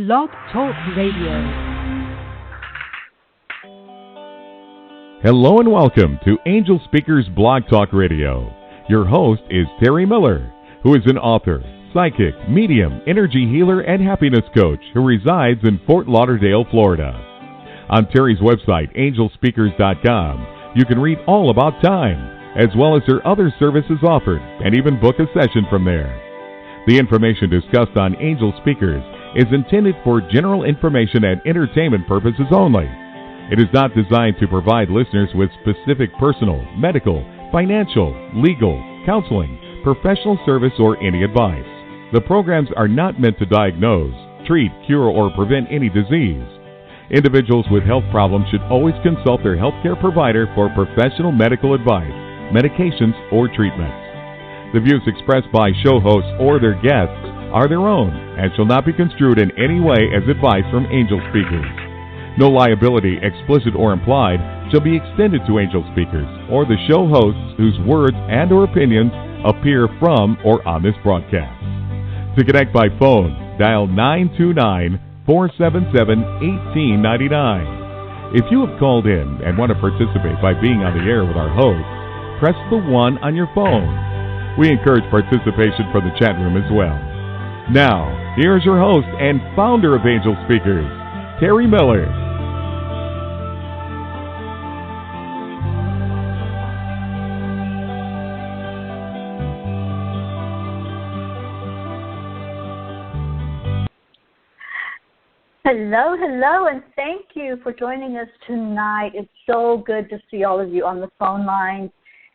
BlogTalk Radio. Hello and welcome to Angelspeakers BlogTalk Radio. Your host is Terry Miller, who is an author, psychic, medium, energy healer, and happiness coach who resides in Fort Lauderdale, Florida. On Terry's website, Angelspeakers.com, you can read all about time, as well as her other services offered, and even book a session from there. The information discussed on Angel Speakers is intended for general information and entertainment purposes only. It is not designed to provide listeners with specific personal, medical, financial, legal, counseling, professional service, or any advice. The programs are not meant to diagnose, treat, cure, or prevent any disease. Individuals with health problems should always consult their healthcare provider for professional medical advice, medications, or treatments. The views expressed by show hosts or their guests are their own and shall not be construed in any way as advice from Angel Speakers. No liability, explicit or implied, shall be extended to Angel Speakers or the show hosts whose words and or opinions appear from or on this broadcast. To connect by phone, dial 929-477-1899. If you have called in and want to participate by being on the air with our host, press the 1 on your phone. We encourage participation from the chat room as well. Now, here's your host and founder of Angel Speakers, Terry Miller. Hello, and thank you for joining us tonight. It's so good to see all of you on the phone lines,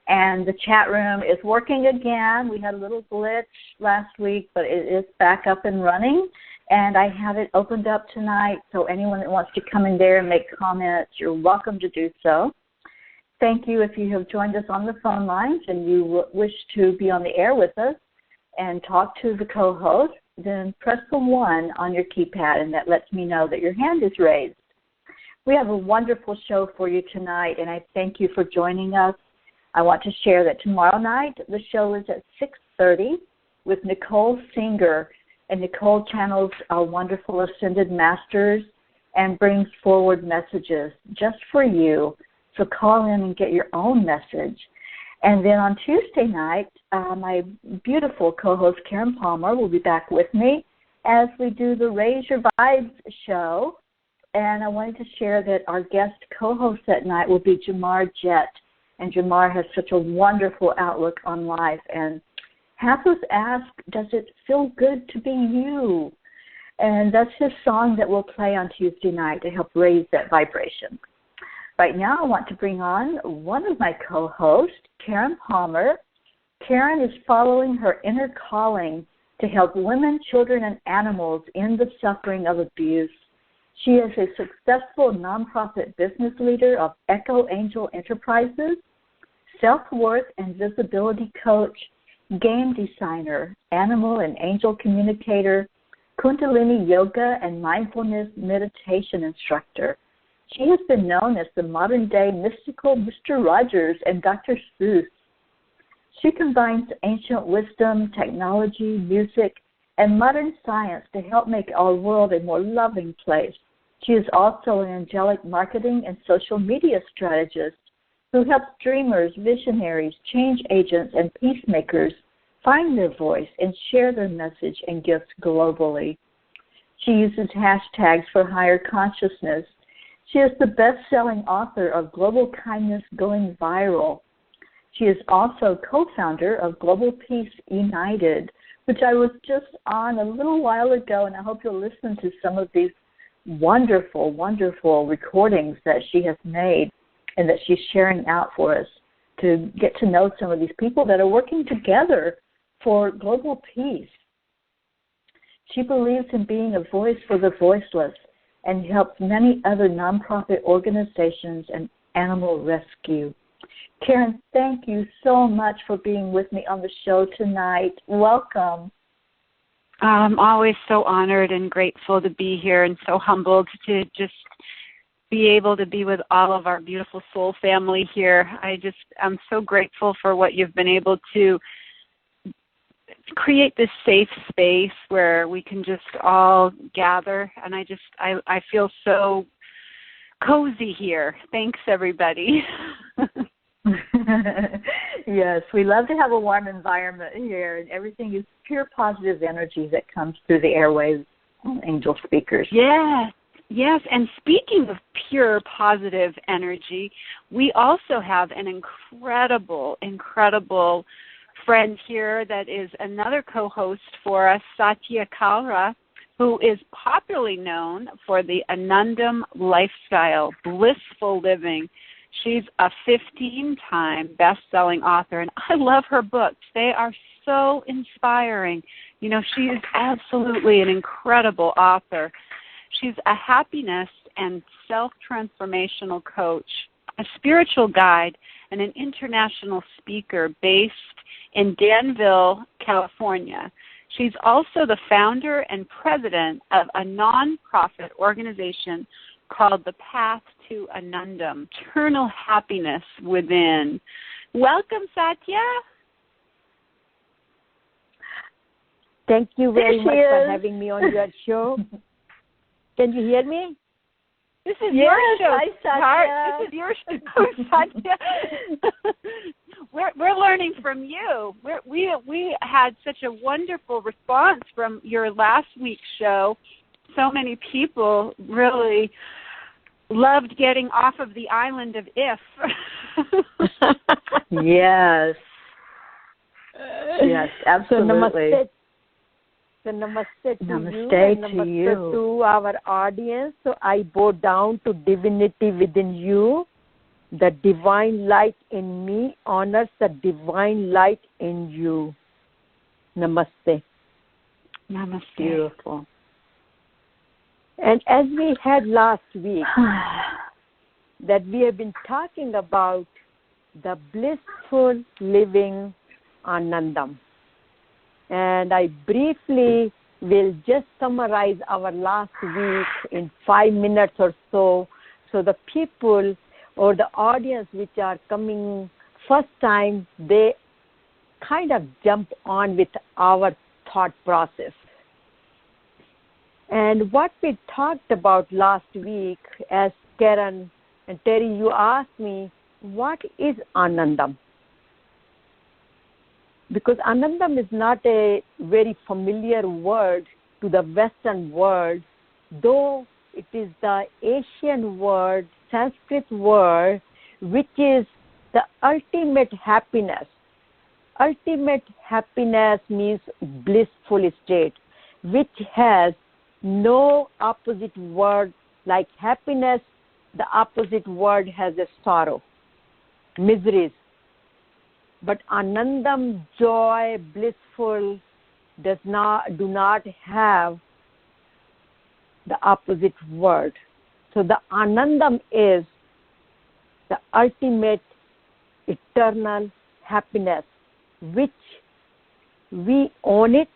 and the chat room is working again. We had a little glitch last week, but it is back up and running, and I have it opened up tonight, so anyone that wants to come in there and make comments, you're welcome to do so. Thank you if you have joined us on the phone lines and you wish to be on the air with us and talk to the co-host. Then press the 1 on your keypad, and that lets me know that your hand is raised. We have a wonderful show for you tonight, and I thank you for joining us. I want to share that tomorrow night the show is at 6:30 with Nicole Singer, and Nicole channels our wonderful Ascended Masters and brings forward messages just for you. So call in and get your own message. And then on Tuesday night, my beautiful co-host Karen Palmer will be back with me as we do the Raise Your Vibes show. And I wanted to share that our guest co-host that night will be Jamar Jett. And Jamar has such a wonderful outlook on life. And half us ask, does it feel good to be you? And that's his song that we'll play on Tuesday night to help raise that vibration. Right now, I want to bring on one of my co-hosts, Karen Palmer. Karen is following her inner calling to help women, children, and animals end the suffering of abuse. She is a successful nonprofit business leader of Echo Angel Enterprises, self-worth and visibility coach, game designer, animal and angel communicator, Kundalini yoga and mindfulness meditation instructor. She has been known as the modern-day mystical Mr. Rogers and Dr. Seuss. She combines ancient wisdom, technology, music, and modern science to help make our world a more loving place. She is also an angelic marketing and social media strategist who helps dreamers, visionaries, change agents, and peacemakers find their voice and share their message and gifts globally. She uses hashtags for higher consciousness. She is the best-selling author of Global Kindness Going Viral. She is also co-founder of Global Peace United, which I was just on a little while ago, and I hope you'll listen to some of these wonderful, wonderful recordings that she has made and that she's sharing out for us to get to know some of these people that are working together for global peace. She believes in being a voice for the voiceless and helps many other nonprofit organizations and animal rescue. Karen, thank you so much for being with me on the show tonight. Welcome. I'm always so honored and grateful to be here and so humbled to just be able to be with all of our beautiful soul family here. I'm so grateful for what you've been able to create this safe space where we can just all gather. And I feel so cozy here. Thanks, everybody. Yes, we love to have a warm environment here, and everything is pure positive energy that comes through the airwaves on Angel Speakers. Yes, and speaking of pure positive energy, we also have an incredible friend here that is another co-host for us, Satya Kalra, who is popularly known for the Anandam lifestyle, Blissful living. She's a 15-time best-selling author, and I love her books. They are so inspiring. You know, she is absolutely an incredible author. She's a happiness and self-transformational coach, a spiritual guide, and an international speaker based in Danville, California. She's also the founder and president of a nonprofit organization called The Path to Anandam, Eternal Happiness Within. Welcome, Satya. Thank you very much for having me on your show. Can you hear me? This is your show. Hi, Satya. This is your show, Satya. We're learning from you. We had such a wonderful response from your last week's show. So many people really loved getting off of the island of if. Yes. Yes, absolutely. So namaste to you. Namaste to you. To our audience. So I bow down to divinity within you. The divine light in me honors the divine light in you. Namaste. Namaste. Beautiful. And as we had last week, that we have been talking about the blissful living Anandam. And I briefly will just summarize our last week in 5 minutes or so the people or the audience which are coming first time, they kind of jump on with our thought process. And what we talked about last week, as Karen and Terry, you asked me, what is Anandam? Because Anandam is not a very familiar word to the Western world, though it is the Asian word, Sanskrit word, which is the ultimate happiness. Ultimate happiness means blissful state, which has no opposite word. Like happiness, the opposite word has a sorrow, miseries. But Anandam, joy, blissful, do not have the opposite word. So the Anandam is the ultimate eternal happiness, which we own it.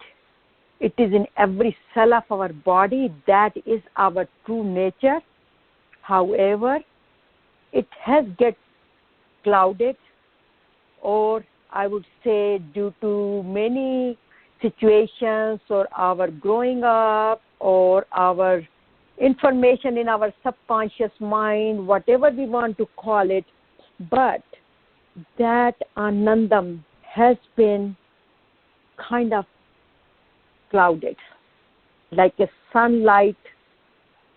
It is in every cell of our body. That is our true nature. However, it has get clouded, or I would say due to many situations or our growing up or our information in our subconscious mind, whatever we want to call it, but that Anandam has been kind of clouded. Like a sunlight,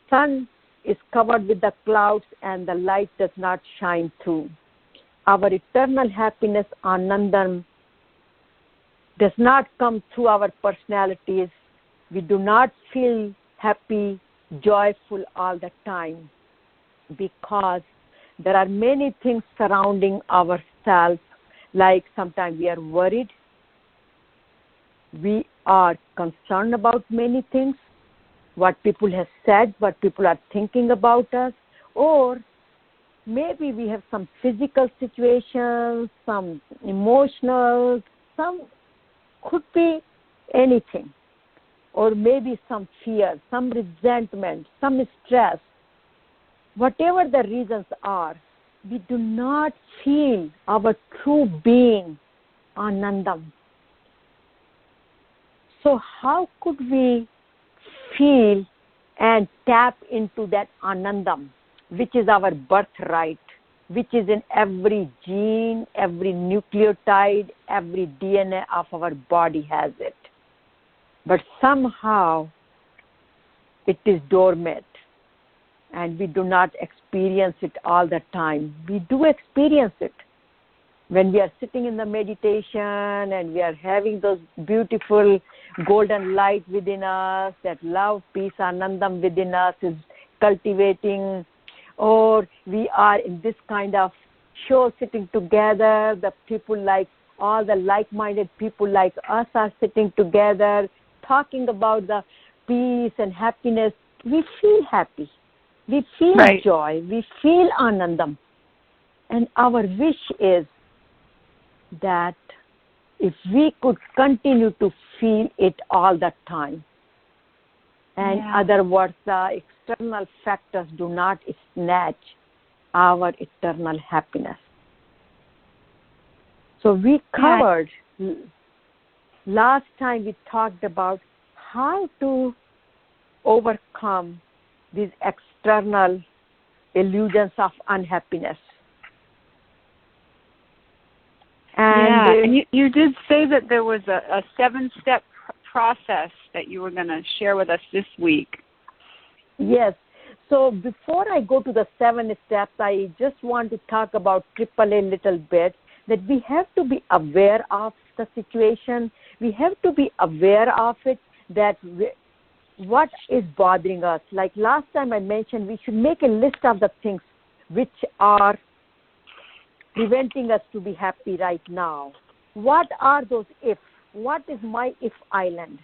sun is covered with the clouds and the light does not shine through. Our eternal happiness, Anandam, does not come through our personalities. We do not feel happy, joyful all the time because there are many things surrounding ourselves, like sometimes we are worried, we are concerned about many things, what people have said, what people are thinking about us, or maybe we have some physical situations, some emotional, some could be anything, or maybe some fear, some resentment, some stress. Whatever the reasons are, we do not feel our true being, Anandam. So how could we feel and tap into that Anandam, which is our birthright, which is in every gene, every nucleotide, every DNA of our body has it. But somehow it is dormant and we do not experience it all the time. We do experience it when we are sitting in the meditation and we are having those beautiful golden light within us, that love, peace, Anandam within us is cultivating, or we are in this kind of show sitting together, the people like, all the like-minded people like us are sitting together, talking about the peace and happiness. We feel happy. We feel joy. We feel Anandam. And our wish is that if we could continue to feel it all the time, and in other words, the external factors do not snatch our eternal happiness. So we covered, last time we talked about how to overcome these external illusions of unhappiness. And you did say that there was a 7-step process that you were going to share with us this week. Yes. So before I go to the 7 steps, I just want to talk about AAA a little bit, that we have to be aware of the situation. We have to be aware of it, that what is bothering us. Like last time I mentioned, we should make a list of the things which are preventing us to be happy right now. What are those ifs? What is my if island?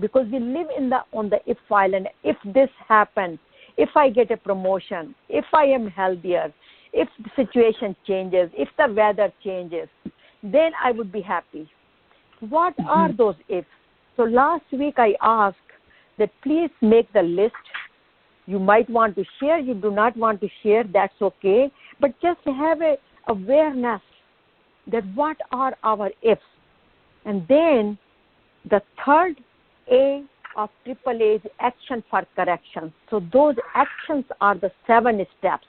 Because we live on the if island. If this happens, if I get a promotion, if I am healthier, if the situation changes, if the weather changes, then I would be happy. What are those ifs? So last week I asked that please make the list. You might want to share, you do not want to share, that's okay. But just have a awareness that what are our ifs. And then the third A of AAA is action for correction. So those actions are the 7 steps.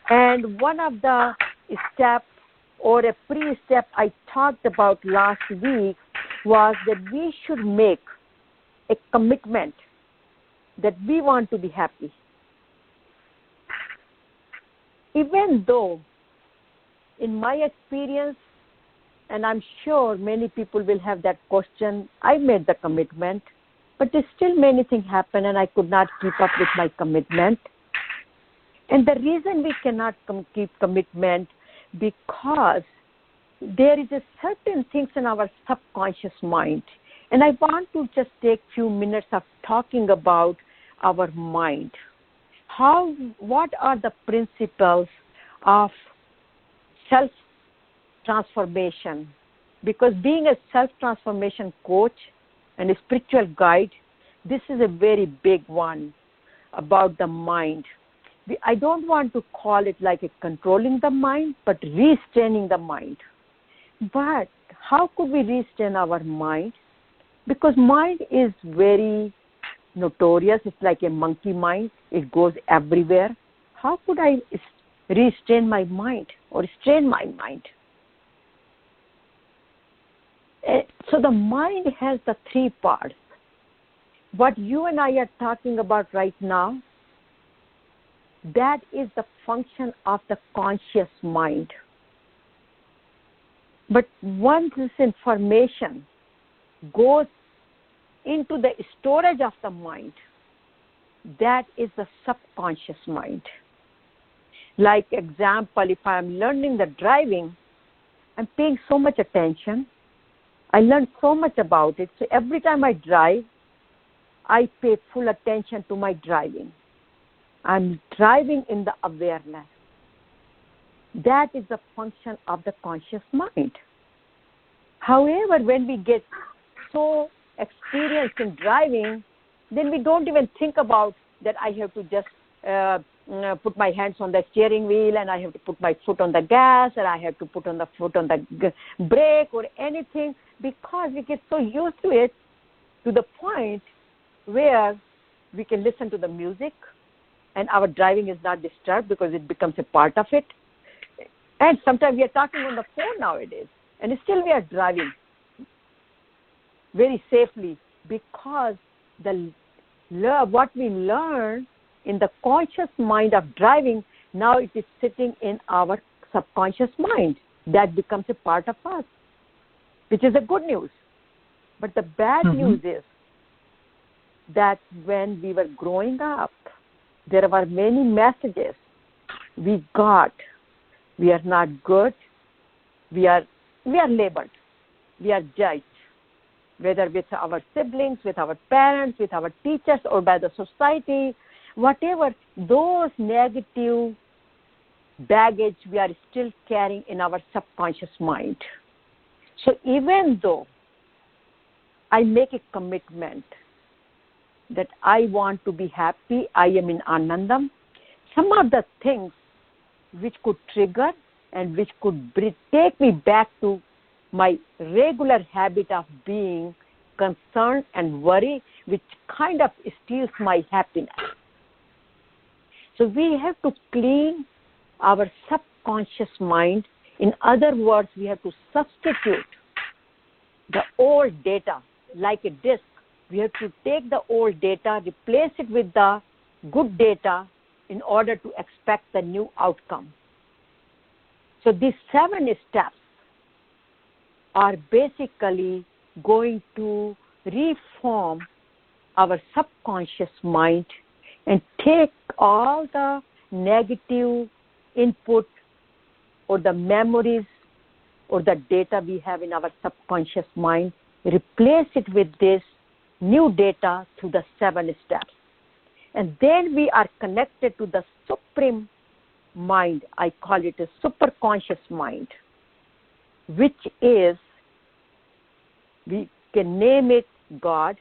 And one of the steps or a pre-step I talked about last week was that we should make a commitment that we want to be happy. Even though, in my experience, and I'm sure many people will have that question, I made the commitment, but there's still many things happen and I could not keep up with my commitment. And the reason we cannot keep commitment, because there is a certain things in our subconscious mind. And I want to just take few minutes of talking about our mind. What are the principles of self-transformation? Because being a self-transformation coach and a spiritual guide, this is a very big one about the mind. I don't want to call it like a controlling the mind, but restraining the mind. But how could we restrain our mind? Because mind is very notorious. It's like a monkey mind. It goes everywhere. How could I restrain my mind or strain my mind? So the mind has the 3 parts. What you and I are talking about right now, that is the function of the conscious mind. But once this information goes into the storage of the mind, that is the subconscious mind. Like example, if I'm learning the driving, I'm paying so much attention. I learn so much about it. So every time I drive, I pay full attention to my driving. I'm driving in the awareness. That is the function of the conscious mind. However, when we get so experienced in driving, then we don't even think about that I have to just put my hands on the steering wheel, and I have to put my foot on the gas, and I have to put on the foot on the brake or anything, because we get so used to it to the point where we can listen to the music and our driving is not disturbed because it becomes a part of it. And sometimes we are talking on the phone nowadays, and still we are driving very safely, because what we learn in the conscious mind of driving, now it is sitting in our subconscious mind. That becomes a part of us, which is a good news. But the bad news is that when we were growing up, there were many messages we got. We are not good. We are labeled. We are judged, whether with our siblings, with our parents, with our teachers, or by the society. Whatever, those negative baggage we are still carrying in our subconscious mind. So even though I make a commitment that I want to be happy, I am in Anandam, some of the things which could trigger and which could take me back to my regular habit of being concerned and worry, which kind of steals my happiness. So we have to clean our subconscious mind. In other words, we have to substitute the old data like a disk. We have to take the old data, replace it with the good data in order to expect the new outcome. So these 7 steps are basically going to reform our subconscious mind and take all the negative input or the memories or the data we have in our subconscious mind, replace it with this new data through the 7 steps. And then we are connected to the supreme mind. I call it a superconscious mind, which is, we can name it God,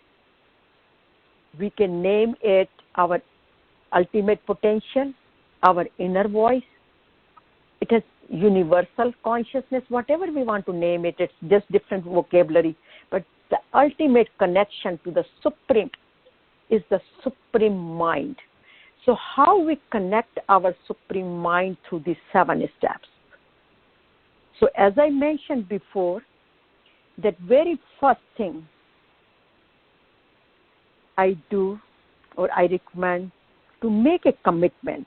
we can name it our ultimate potential, our inner voice. It has universal consciousness, whatever we want to name it, it's just different vocabulary. But the ultimate connection to the supreme is the supreme mind. So how we connect our supreme mind through these 7 steps? So as I mentioned before, that very first thing I do, or I recommend, to make a commitment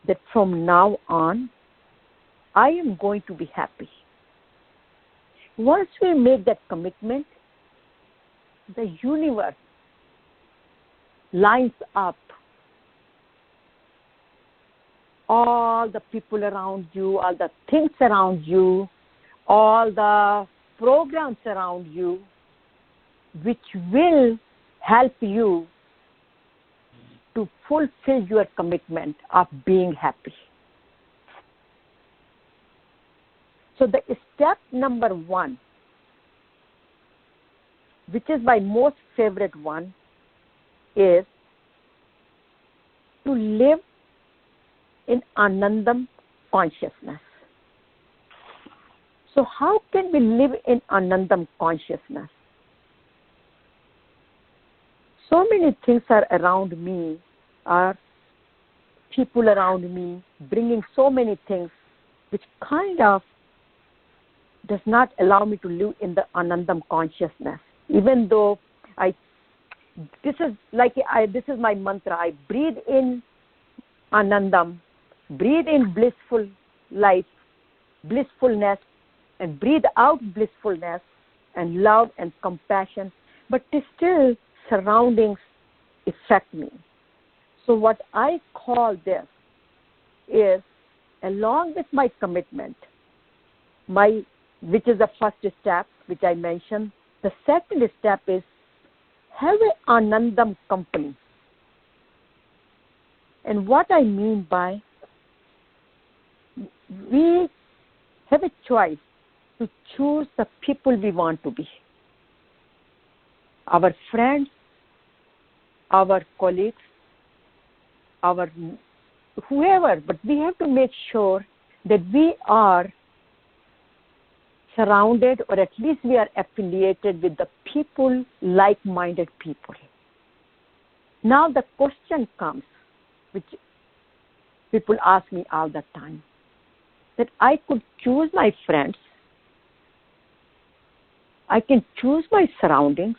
that from now on, I am going to be happy. Once we make that commitment, the universe lines up all the people around you, all the things around you, all the programs around you, which will help you to fulfill your commitment of being happy. So the step number 1, which is my most favorite one, is to live in Anandam consciousness. So how can we live in Anandam consciousness? So many things are around me, are people around me bringing so many things which kind of does not allow me to live in the Anandam consciousness. Even though this is my mantra. I breathe in Anandam, breathe in blissful life, blissfulness, and breathe out blissfulness and love and compassion, but still surroundings affect me. So what I call this is, along with my commitment, which is the first step, which I mentioned, the second step is have an Anandam company. And what I mean by, we have a choice to choose the people we want to be. Our friends, our colleagues, our whoever, but we have to make sure that we are surrounded, or at least we are affiliated with the people, like-minded people. Now the question comes, which people ask me all the time, that I could choose my friends, I can choose my surroundings,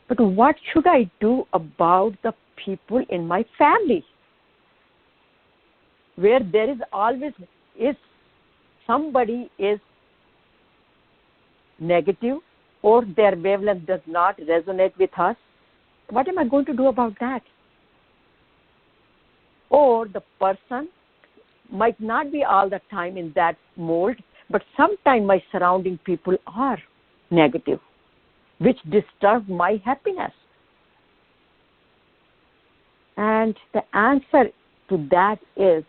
but what should I do about the people in my family? Where there is always, if somebody is negative or their wavelength does not resonate with us, what am I going to do about that? Or the person might not be all the time in that mold, but sometimes my surrounding people are negative, which disturb my happiness. And the answer to that is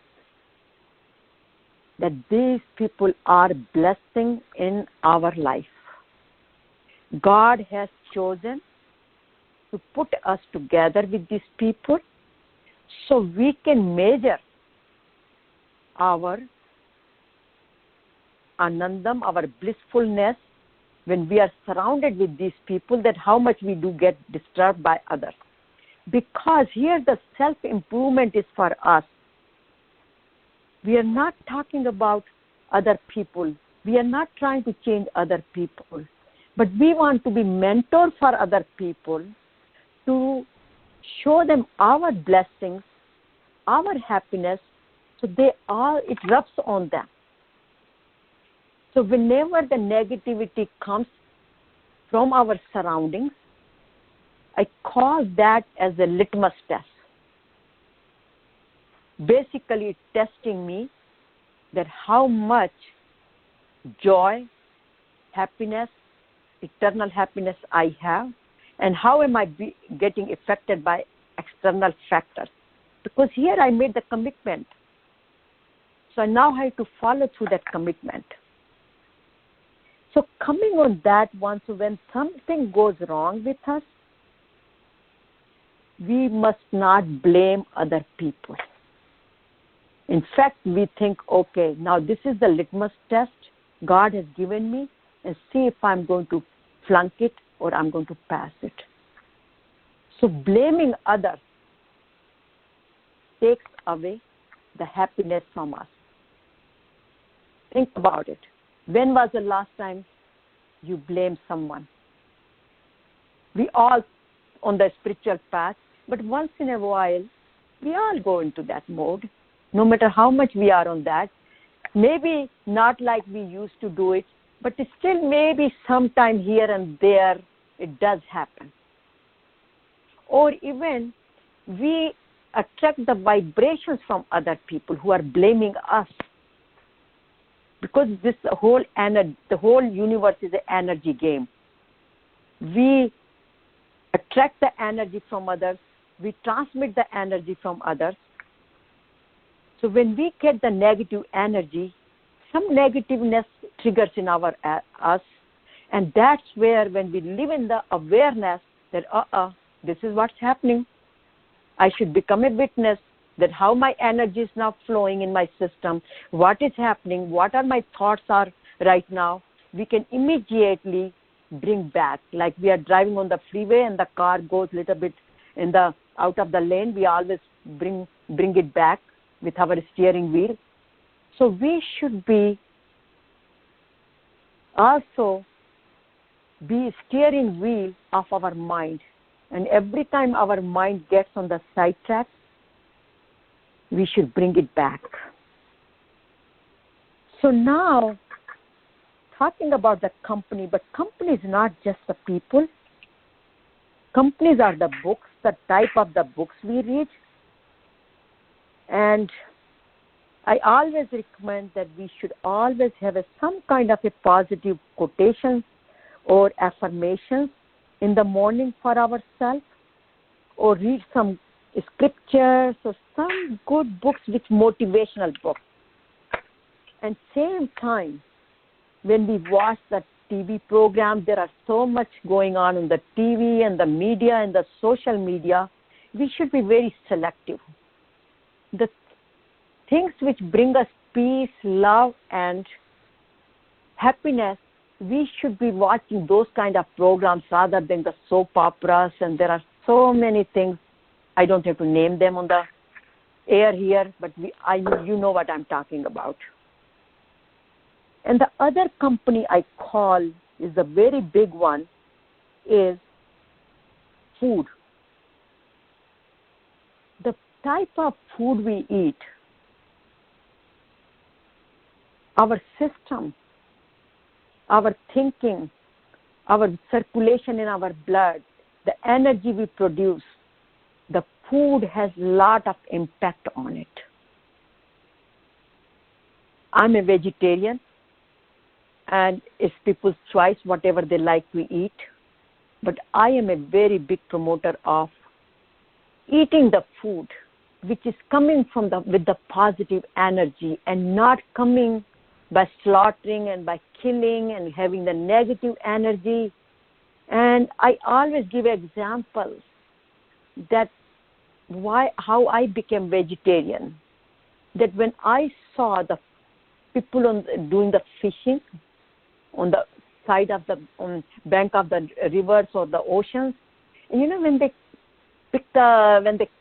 that these people are blessing in our life. God has chosen to put us together with these people so we can measure our Anandam, our blissfulness, when we are surrounded with these people, that how much we do get disturbed by others. Because here the self-improvement is for us. We are not talking about other people. We are not trying to change other people. But we want to be mentor for other people to show them our blessings, our happiness, so it rubs on them. So whenever the negativity comes from our surroundings, I call that as a litmus test. Basically, it's testing me that how much joy, happiness, eternal happiness I have, and how am I getting affected by external factors. Because here I made the commitment. So I now have to follow through that commitment. So coming on that one, so when something goes wrong with us, we must not blame other people. In fact, we think, okay, now this is the litmus test God has given me, and see if I'm going to flunk it or I'm going to pass it. So blaming others takes away the happiness from us. Think about it. When was the last time you blamed someone? We all on the spiritual path, but once in a while, we all go into that mode, no matter how much we are on that. Maybe not like we used to do it, but still maybe sometime here and there it does happen. Or even we attract the vibrations from other people who are blaming us. Because the whole universe is an energy game. We attract the energy from others. We transmit the energy from others. So when we get the negative energy, some negativeness triggers in us, and that's where when we live in the awareness that this is what's happening, I should become a witness that how my energy is now flowing in my system, what is happening, what are my thoughts are right now, we can immediately bring back. Like we are driving on the freeway and the car goes a little bit out of the lane, we always bring it back with our steering wheel. So we should be also be steering wheel of our mind. And every time our mind gets on the sidetrack, we should bring it back. So now, talking about the company, but company is not just the people. Companies are the books, the type of the books we read. And I always recommend that we should always have some kind of a positive quotation or affirmations in the morning for ourselves, or read some scriptures or some good books, which motivational books. And same time, when we watch the TV program, there are so much going on in the TV and the media and the social media. We should be very selective. The things which bring us peace, love, and happiness, we should be watching those kind of programs rather than the soap operas. And there are so many things. I don't have to name them on the air here, but you know what I'm talking about. And the other company I call is a very big one, is food. The type of food we eat, our system, our thinking, our circulation in our blood, the energy we produce, the food has a lot of impact on it. I'm a vegetarian, and it's people's choice, whatever they like to eat. But I am a very big promoter of eating the food which is coming from with the positive energy, and not coming by slaughtering and by killing and having the negative energy. And I always give examples that how I became vegetarian. That when I saw the people doing the fishing on the side of the bank of the rivers or the oceans, and when they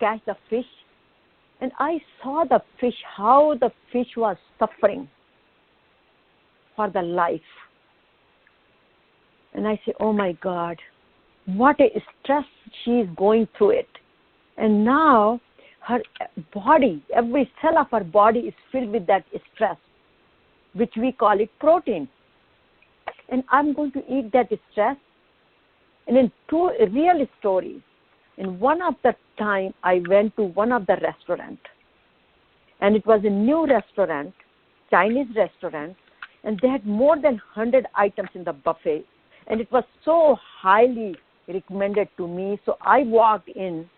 catch the fish, and I saw the fish, how the fish was suffering for the life. And I say, oh my God, what a stress she is going through it. And now her body, every cell of her body is filled with that stress, which we call it protein. And I'm going to eat that stress. And in two real stories, in one of the time I went to one of the restaurants, and it was a new restaurant, Chinese restaurant, and they had more than 100 items in the buffet, and it was so highly recommended to me. So I walked in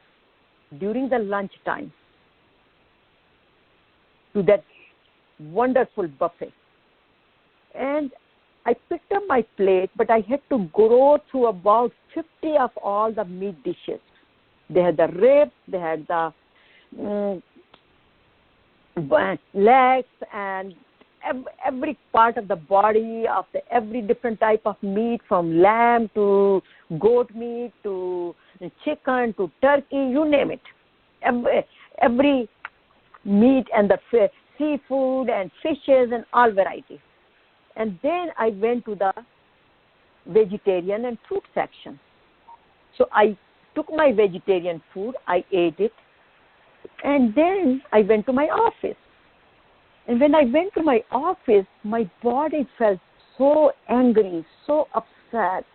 during the lunch time to that wonderful buffet, and I picked up my plate, but I had to go through about 50 of all the meat dishes. They had the ribs, they had the legs, and every part of the body of every different type of meat, from lamb to goat meat to chicken to turkey, you name it. Every meat and the seafood and fishes and all varieties. And then I went to the vegetarian and fruit section. So I took my vegetarian food, I ate it, and then I went to my office. And when I went to my office, my body felt so angry, so upset.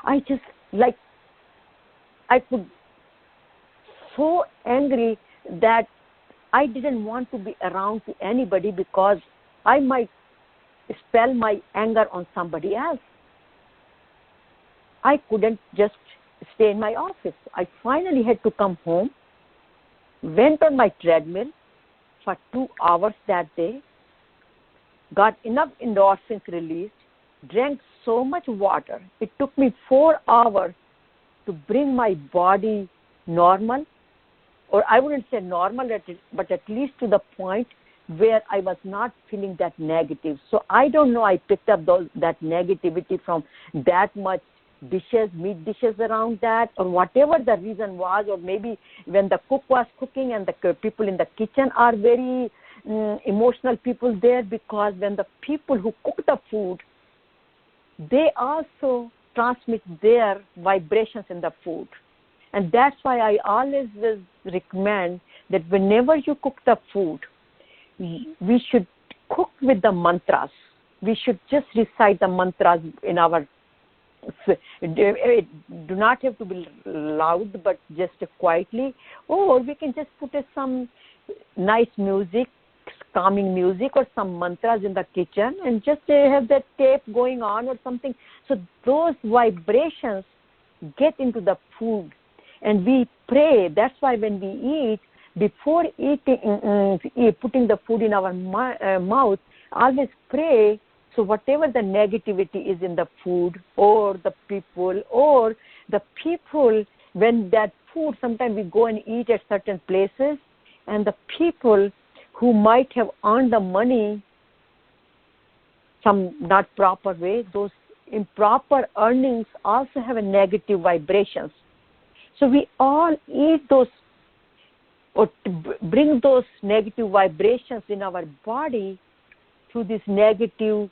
I just so angry that I didn't want to be around to anybody, because I might expel my anger on somebody else. I couldn't just stay in my office. I finally had to come home, went on my treadmill for 2 hours that day, got enough endorphins released, drank so much water. It took me 4 hours to bring my body normal, or I wouldn't say normal, but at least to the point where I was not feeling that negative. So I don't know, I picked up that negativity from that much meat dishes around that, or whatever the reason was, or maybe when the cook was cooking and the people in the kitchen are very emotional people there, because when the people who cook the food, they also transmit their vibrations in the food. And that's why I always recommend that whenever you cook the food, we should cook with the mantras. We should just recite the mantras in our. It do not have to be loud, but just quietly. Or we can just put some nice music, calming music, or some mantras in the kitchen, and just have that tape going on or something. So those vibrations get into the food, and we pray. That's why when we eat, before eating, putting the food in our mouth, always pray. So whatever the negativity is in the food, or the people, when that food, sometimes we go and eat at certain places, and the people who might have earned the money some not proper way, those improper earnings also have a negative vibrations. So we all eat those or bring those negative vibrations in our body through this negative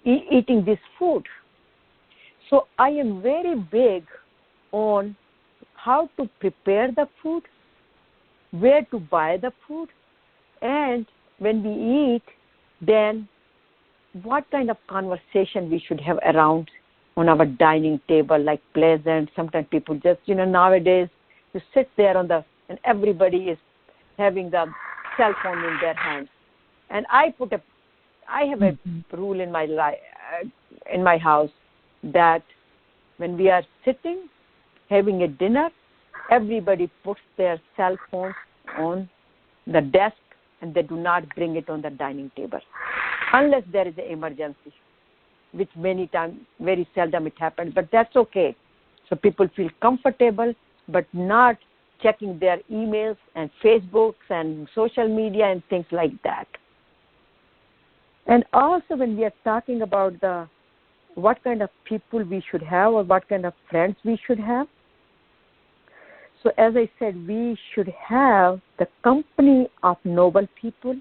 eating this food. So I am very big on how to prepare the food, where to buy the food, and when we eat, then what kind of conversation we should have around on our dining table, like pleasant. Sometimes people just, nowadays you sit there and everybody is having the cell phone in their hands. And I have a rule in my house that when we are sitting, having a dinner, everybody puts their cell phones on the desk and they do not bring it on the dining table unless there is an emergency, which many times, very seldom it happens, but that's okay. So people feel comfortable, but not checking their emails and Facebooks and social media and things like that. And also when we are talking about what kind of people we should have or what kind of friends we should have, so as I said, we should have the company of noble people.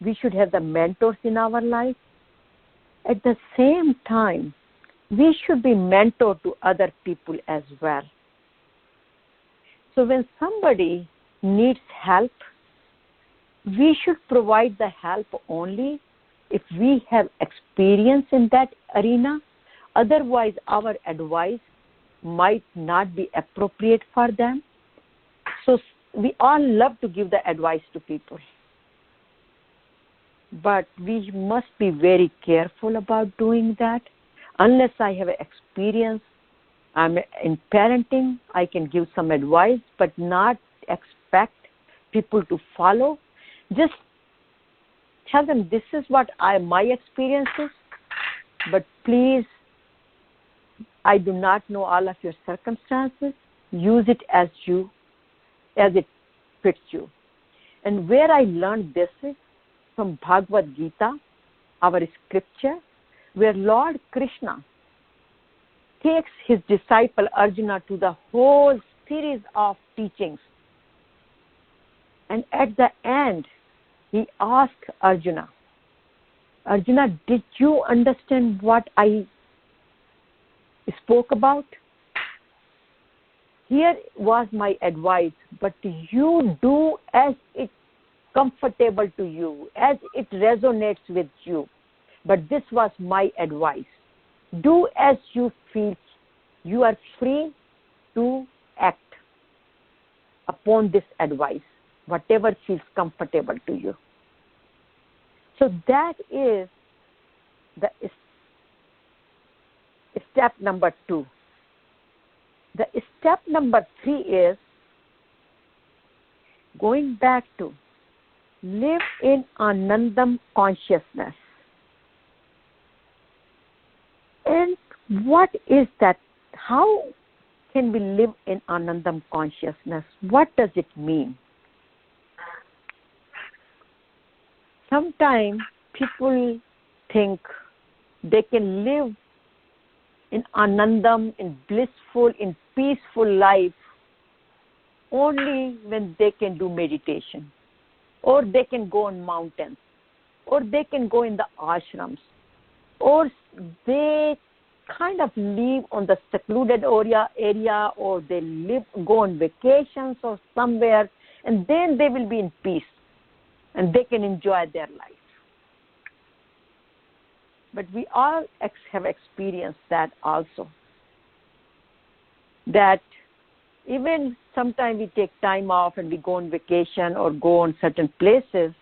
We should have the mentors in our life. At the same time, we should be mentor to other people as well. So when somebody needs help, we should provide the help only if we have experience in that arena. Otherwise, our advice might not be appropriate for them. So we all love to give the advice to people. But we must be very careful about doing that. Unless I have experience, I'm in parenting, I can give some advice, but not expect people to follow. Just tell them this is what my experience is, but please, I do not know all of your circumstances. Use it as it fits you. And where I learned this is from Bhagavad Gita, our scripture, where Lord Krishna takes his disciple Arjuna to the whole series of teachings. And at the end, he asked Arjuna, did you understand what I spoke about? Here was my advice, but you do as it comfortable to you, as it resonates with you. But this was my advice. Do as you feel. You are free to act upon this advice, whatever feels comfortable to you. So that is the step number 2. The step number 3 is going back to live in Anandam consciousness. And what is that? How can we live in Anandam consciousness? What does it mean? Sometimes people think they can live in Anandam, in blissful, in peaceful life only when they can do meditation, or they can go on mountains, or they can go in the ashrams, or they kind of live on the secluded area, or they go on vacations or somewhere, and then they will be in peace and they can enjoy their life. But we all have experienced that also. That even sometimes we take time off and we go on vacation or go on certain places,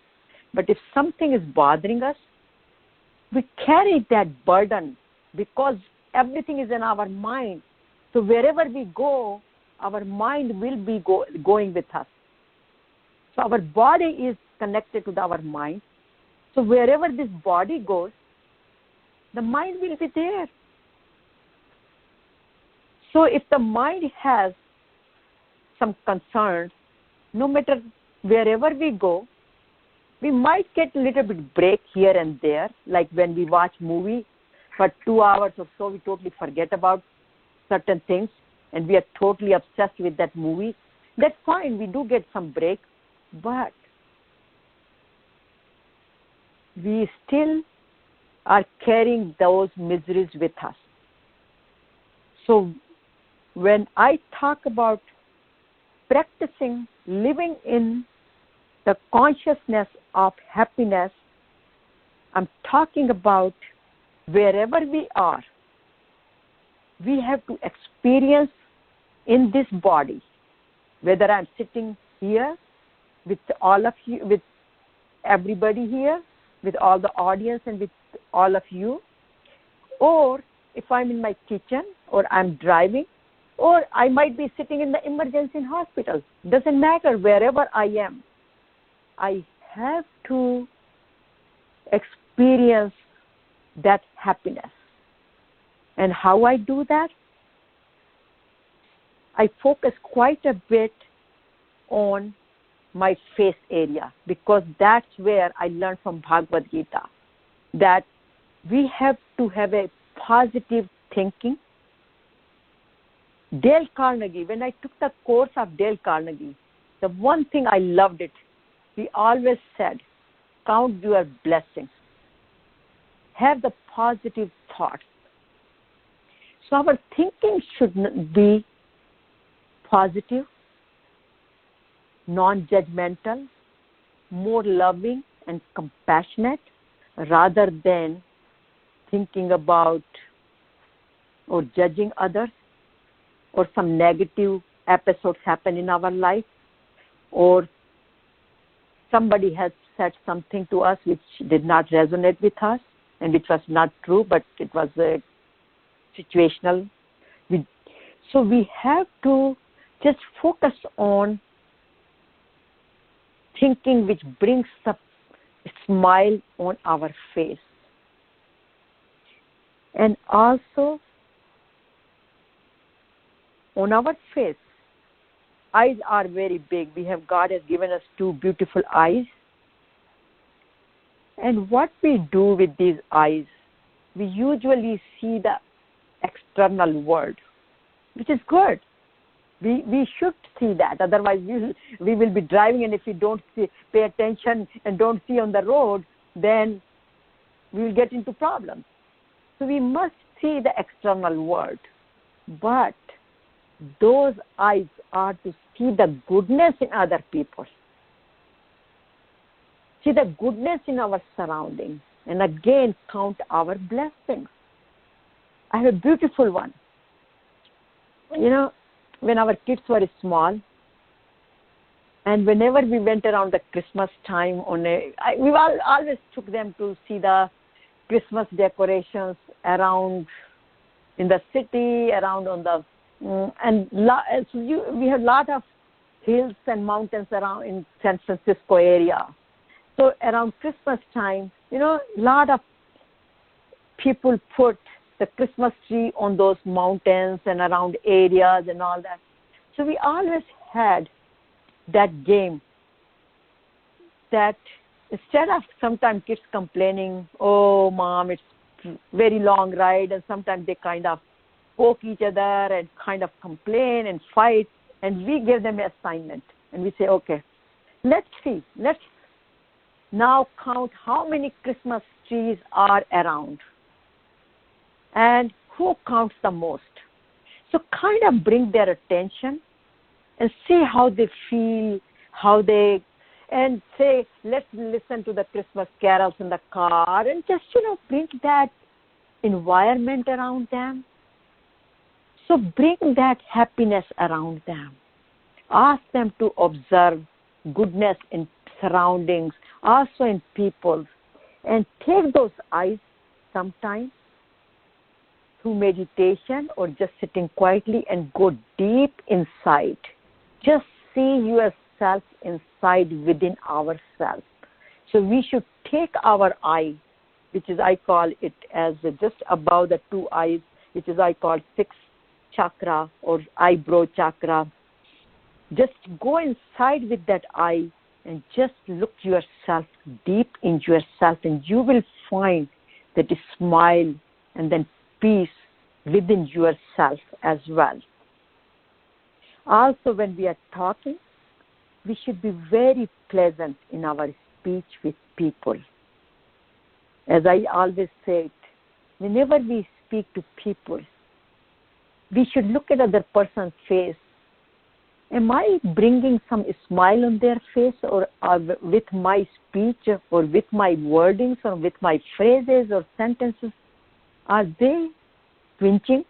but if something is bothering us, we carry that burden because everything is in our mind. So wherever we go, our mind will be going with us. So our body is connected to our mind. So wherever this body goes, the mind will be there. So if the mind has some concerns, no matter wherever we go, We might get a little bit break here and there, like when we watch movie for 2 hours or so, we totally forget about certain things and we are totally obsessed with that movie. That's fine. We do get some break, but we still are carrying those miseries with us. So when I talk about practicing living in the consciousness of happiness, I'm talking about wherever we are, we have to experience in this body, whether I'm sitting here with all of you, with everybody here, with all the audience and with all of you, or if I'm in my kitchen or I'm driving, or I might be sitting in the emergency hospital. Doesn't matter, wherever I am, I have to experience that happiness. And how I do that? I focus quite a bit on my face area, because that's where I learned from Bhagavad Gita that we have to have a positive thinking. Dale Carnegie, when I took the course of Dale Carnegie, the one thing I loved it, he always said, count your blessings. Have the positive thoughts. So our thinking should be positive, non-judgmental, more loving and compassionate, rather than thinking about or judging others, or some negative episodes happen in our life, or somebody has said something to us which did not resonate with us and which was not true, but it was situational. So we have to just focus on thinking which brings a smile on our face. And also, on our face, eyes are very big. God has given us 2 beautiful eyes. And what we do with these eyes, we usually see the external world, which is good. We should see that. Otherwise, we will be driving, and if we don't pay attention and don't see on the road, then we will get into problems. So we must see the external world. But those eyes are to see the goodness in other people. See the goodness in our surroundings. And again, count our blessings. I have a beautiful one. You know, when our kids were small, and whenever we went around the Christmas time, we always took them to see the Christmas decorations around in the city, around on the we have a lot of hills and mountains around in San Francisco area. So around Christmas time, a lot of people put the Christmas tree on those mountains and around areas and all that. So we always had that game that instead of sometimes kids complaining, oh, Mom, it's very long ride, and sometimes they kind of poke each other and kind of complain and fight, and we give them an assignment. And we say, okay, let's see. Let's now count how many Christmas trees are around and who counts the most. So kind of bring their attention and see how they feel, and say, let's listen to the Christmas carols in the car, and just, bring that environment around them. So bring that happiness around them. Ask them to observe goodness in surroundings, also in people, and take those eyes sometimes through meditation or just sitting quietly and go deep inside. Just see yourself inside within ourselves. So we should take our eye, which is, I call it as just above the 2 eyes, which is I call 6th chakra or eyebrow chakra. Just go inside with that eye and just look yourself deep into yourself, and you will find that smile and then peace within yourself as well. Also, when we are talking, we should be very pleasant in our speech with people. As I always say it, whenever we speak to people, we should look at other person's face. Am I bringing some smile on their face, or with my speech, or with my wordings, or with my phrases or sentences? Are they twitching?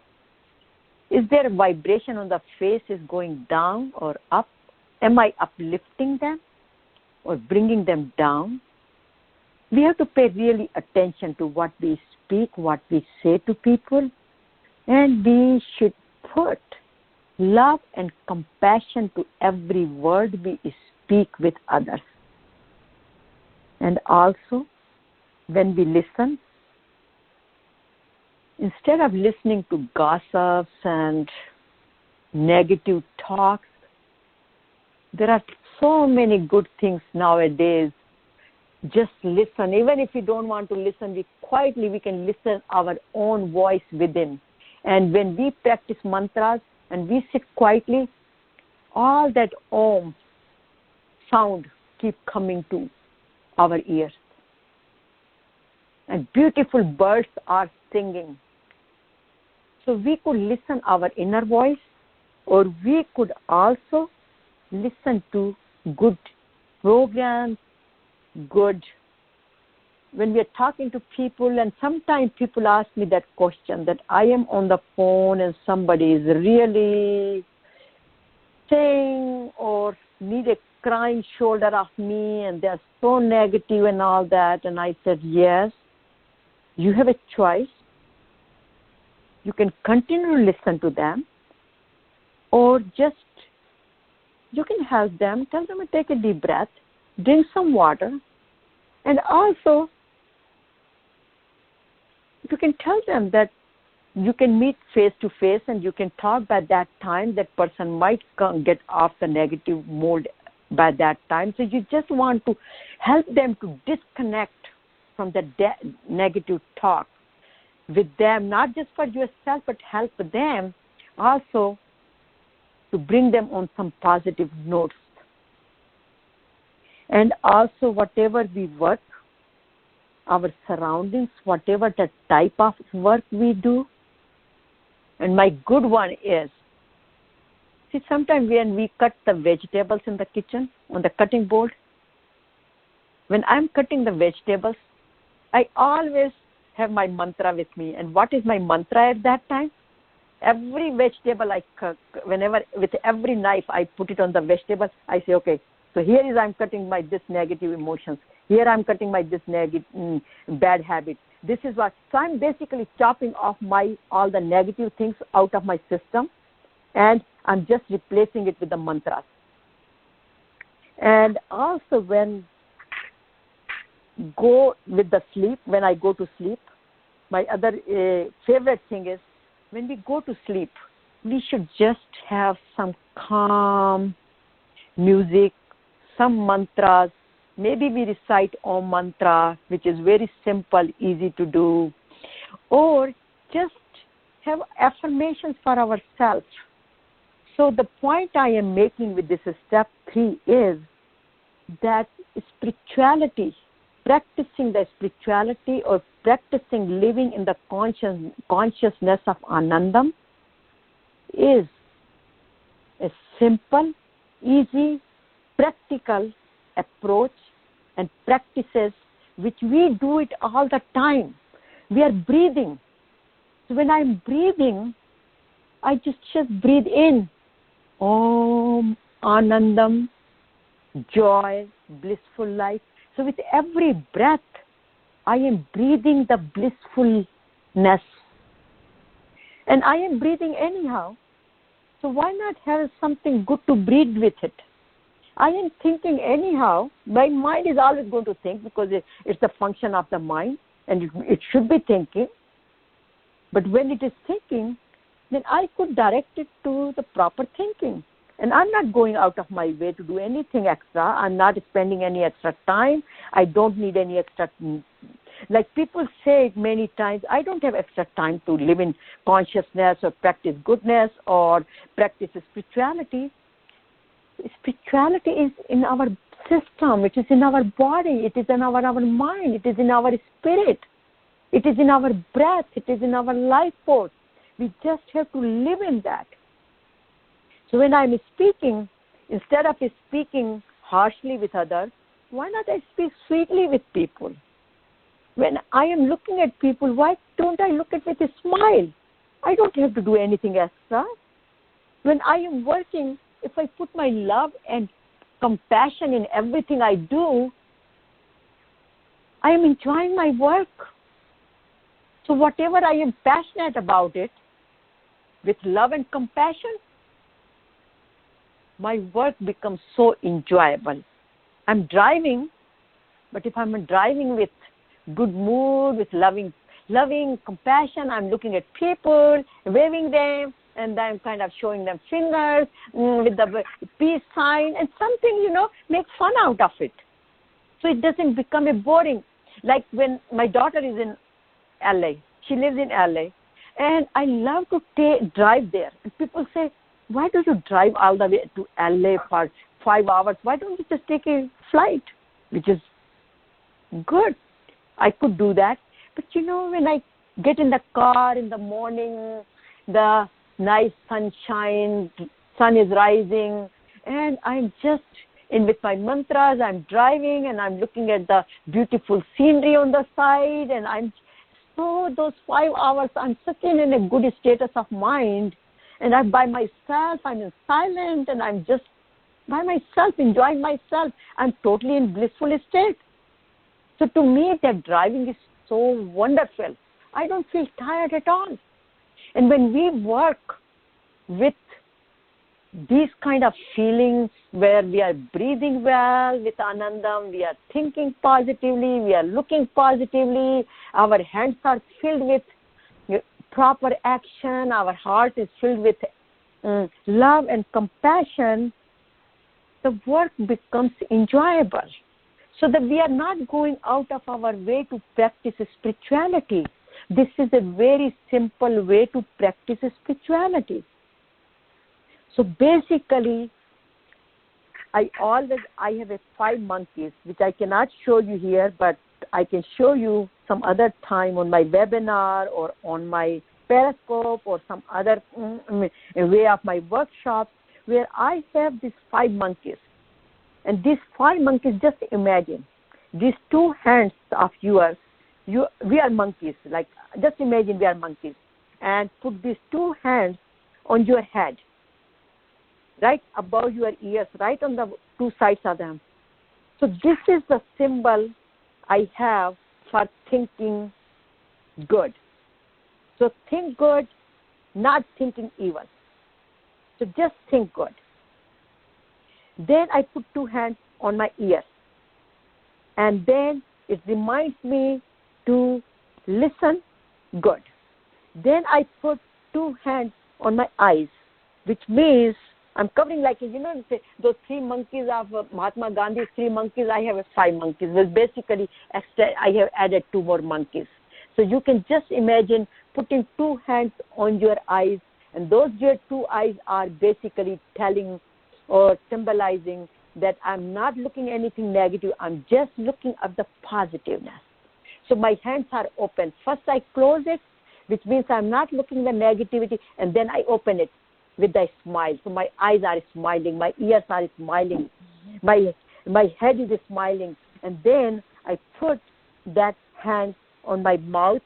Is there a vibration on the face is going down or up? Am I uplifting them or bringing them down? We have to pay really attention to what we speak, what we say to people, and we should put love and compassion to every word we speak with others. And also, when we listen, instead of listening to gossips and negative talks, there are so many good things nowadays. Just listen. Even if you don't want to listen, we can listen our own voice within. And when we practice mantras and we sit quietly, all that Om sound keep coming to our ears. And beautiful birds are singing. So we could listen our inner voice, or we could also listen to good programs, when we are talking to people, and sometimes people ask me that question, that I am on the phone and somebody is really saying or need a crying shoulder of me and they're so negative and all that. And I said, yes, you have a choice. You can continue to listen to them, or just you can help them, tell them to take a deep breath, drink some water, and also you can tell them that you can meet face to face and you can talk by that time. That person might get off the negative mode by that time. So you just want to help them to disconnect from the negative talk with them, not just for yourself, but help them also to bring them on some positive notes. And also, whatever we work, our surroundings, whatever the type of work we do. And my good one is, see, sometimes when we cut the vegetables in the kitchen, on the cutting board, when I'm cutting the vegetables, I always have my mantra with me. And what is my mantra at that time? Every vegetable I cut, with every knife I put it on the vegetable, I say, okay, so here is I'm cutting my this negative emotions. Here I'm cutting my this bad habit. This is what. So I'm basically chopping off all the negative things out of my system, and I'm just replacing it with the mantras. And also when I go to sleep, my other favorite thing is, when we go to sleep, we should just have some calm music, some mantras. Maybe we recite Om mantra, which is very simple, easy to do. Or just have affirmations for ourselves. So the point I am making with this step 3 is that spirituality, practicing the spirituality or practicing living in the consciousness of Anandam is a simple, easy, practical approach and practices which we do it all the time. We are breathing. So when I'm breathing, I just breathe in Om, Anandam, joy, blissful life. So with every breath, I am breathing the blissfulness. And I am breathing anyhow. So why not have something good to breathe with it? I am thinking anyhow. My mind is always going to think because it's a function of the mind and it should be thinking. But when it is thinking, then I could direct it to the proper thinking. And I'm not going out of my way to do anything extra. I'm not spending any extra time. I don't need any extra. Like people say many times, I don't have extra time to live in consciousness or practice goodness or practice spirituality. Spirituality is in our system. It is in our body. It is in our mind. It is in our spirit. It is in our breath. It is in our life force. We just have to live in that. So when I'm speaking, instead of speaking harshly with others, why not I speak sweetly with people? When I am looking at people, why don't I look at it with a smile? I don't have to do anything extra. When I am working, if I put my love and compassion in everything I do, I am enjoying my work. So whatever I am passionate about it, with love and compassion, my work becomes so enjoyable. I'm driving, but if I'm driving with good mood, with loving compassion, I'm looking at people, waving them, and I'm kind of showing them fingers with the peace sign and something, make fun out of it. So it doesn't become a boring. Like when my daughter is in LA, she lives in LA, and I love to drive there. And people say, why do you drive all the way to LA for 5 hours? Why don't you just take a flight? Which is good. I could do that. But when I get in the car in the morning, the nice sunshine, sun is rising, and I'm just in with my mantras, I'm driving and I'm looking at the beautiful scenery on the side, and those 5 hours, I'm such in a good status of mind. And I'm by myself, I'm in silence, and I'm just by myself, enjoying myself. I'm totally in blissful state. So to me, that driving is so wonderful. I don't feel tired at all. And when we work with these kind of feelings where we are breathing well with Anandam, we are thinking positively, we are looking positively, our hands are filled with proper action, our heart is filled with love and compassion, the work becomes enjoyable. So that we are not going out of our way to practice spirituality. This is a very simple way to practice spirituality. So basically, I have 5 monkeys, which I cannot show you here, but I can show you some other time on my webinar or on my Periscope or some other way of my workshop where I have these 5 monkeys. And these 5 monkeys, just imagine, these 2 hands of yours, we are monkeys, like just imagine we are monkeys, and put these 2 hands on your head, right above your ears, right on the 2 sides of them. So this is the symbol I have for thinking good. So think good, not thinking evil. So just think good. Then I put 2 hands on my ears. And then it reminds me to listen good. Then I put 2 hands on my eyes, which means I'm covering like, those 3 monkeys of Mahatma Gandhi's 3 monkeys, I have 5 monkeys. Well, basically, I have added 2 more monkeys. So you can just imagine putting 2 hands on your eyes, and those your 2 eyes are basically telling or symbolizing that I'm not looking anything negative. I'm just looking at the positiveness. So my hands are open. First I close it, which means I'm not looking the negativity, and then I open it with a smile. So my eyes are smiling, my ears are smiling, my head is smiling, and then I put that hand on my mouth.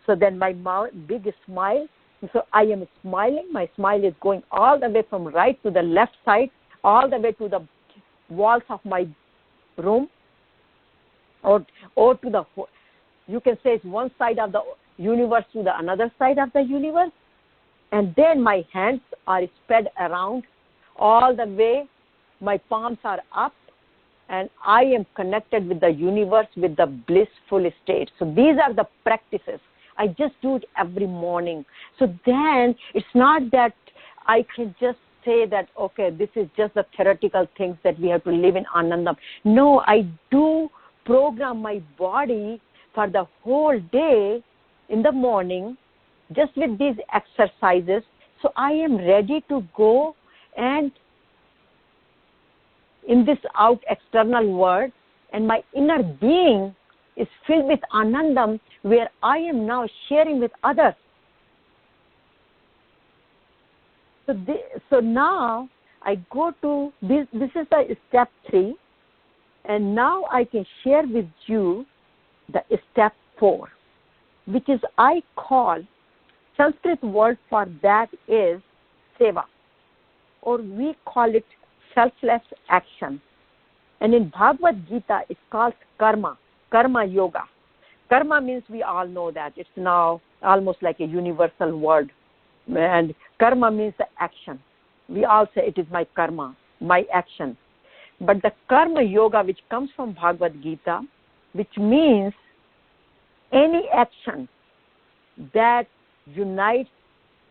So then my mouth, big smile. So I am smiling. My smile is going all the way from right to the left side, all the way to the walls of my room, or to the, you can say it's one side of the universe to the another side of the universe. And then my hands are spread around all the way. My palms are up, and I am connected with the universe, with the blissful state. So these are the practices. I just do it every morning. So then it's not that I can just say that, okay, this is just the theoretical things that we have to live in Anandam. No, I do program my body for the whole day in the morning just with these exercises. So I am ready to go and in this out external world, and my inner being is filled with Anandam, where I am now sharing with others. So now I go to this. This is the step 3, and now I can share with you the step 4, which is I call Sanskrit word for that is seva, or we call it selfless action. And in Bhagavad Gita, it's called karma yoga. Karma means we all know that. It's now almost like a universal word. And karma means the action. We all say it is my karma, my action. But the karma yoga, which comes from Bhagavad Gita, which means any action that unites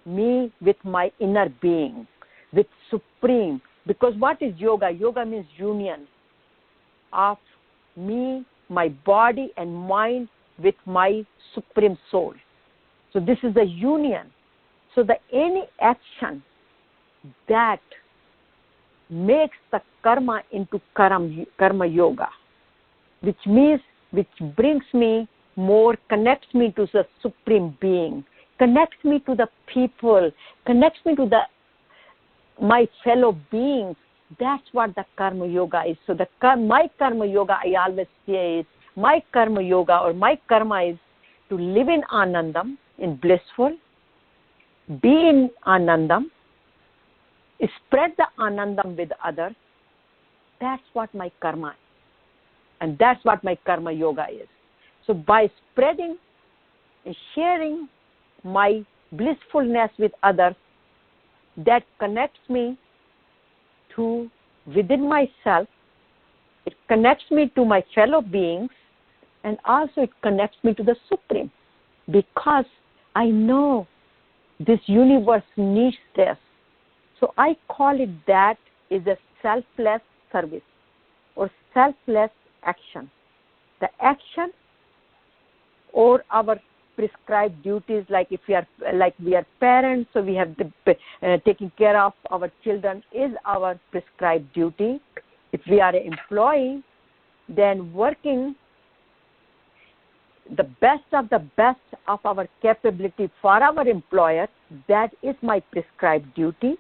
me with my inner being, with Supreme. Because what is yoga? Yoga means union of me, my body and mind with my Supreme Soul. So this is the union. So the any action that makes the karma into karma yoga, which means, which brings me more, connects me to the Supreme Being, connects me to the people, connects me to my fellow beings. That's what the karma yoga is. So my karma yoga, I always say, is my karma yoga or my karma is to live in Anandam, in Blissful, be in Anandam, spread the Anandam with others. That's what my karma is. And that's what my karma yoga is. So by spreading and sharing my blissfulness with others, that connects me to within myself, it connects me to my fellow beings, and also it connects me to the Supreme, because I know this universe needs this. So I call it that is a selfless service or selfless action. The action or our prescribed duties, like if we are parents, so we have taking care of our children is our prescribed duty. If we are an employee, then working the best of our capability for our employer, that is my prescribed duty.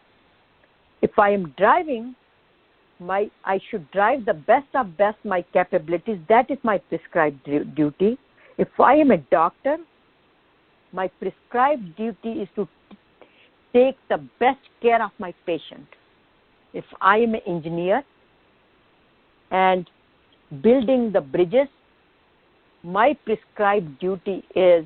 If I am driving, I should drive the best of my capabilities. That is my prescribed duty. If I am a doctor, my prescribed duty is to take the best care of my patient. If I am an engineer and building the bridges, my prescribed duty is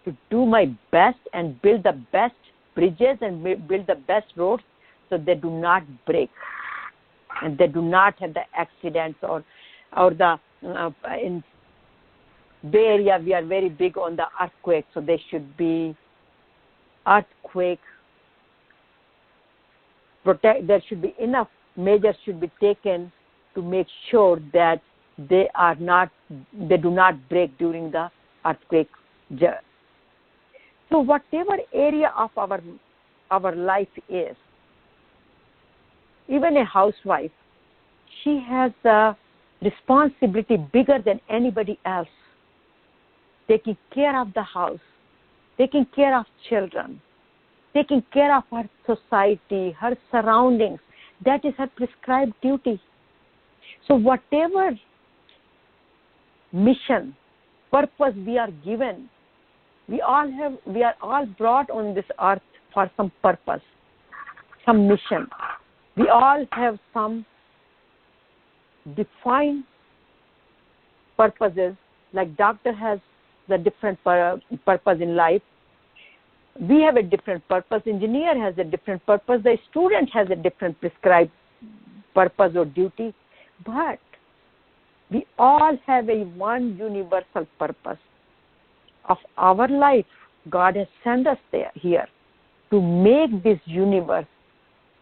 to do my best and build the best bridges and build the best roads so they do not break and they do not have the accidents or the in Bay Area we are very big on the earthquake, so there should be earthquake there should be enough measures should be taken to make sure that they do not break during the earthquake. So whatever area of our life is, even a housewife, she has a responsibility bigger than anybody else, taking care of the house, taking care of children, taking care of her society, her surroundings. That is her prescribed duty. So whatever mission, purpose we are given, we are all brought on this earth for some purpose, some mission. We all have some defined purposes, like doctor has the different purpose in life. We have a different purpose. Engineer has a different purpose. The student has a different prescribed purpose or duty. But we all have a one universal purpose of our life. God has sent us here to make this universe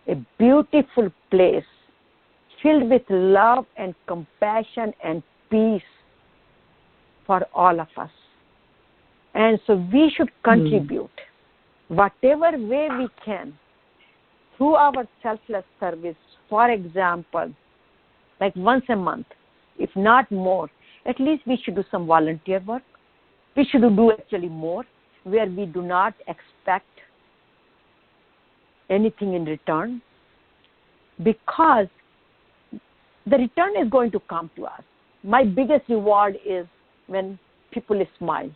a beautiful place filled with love and compassion and peace for all of us. And so we should contribute whatever way we can through our selfless service. For example, like once a month, if not more, at least we should do some volunteer work. We should do actually more, where we do not expect anything in return, because the return is going to come to us. My biggest reward is when people smile.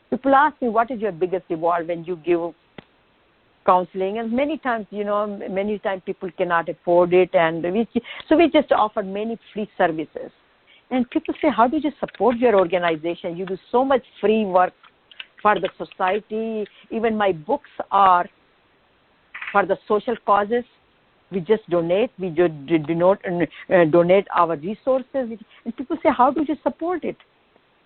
People ask me, what is your biggest reward when you give counseling? And many times people cannot afford it, and so we just offer many free services. And people say, how do you support your organization? You do so much free work for the society. Even my books are for the social causes. We just donate. We donate our resources. And people say, how do you support it?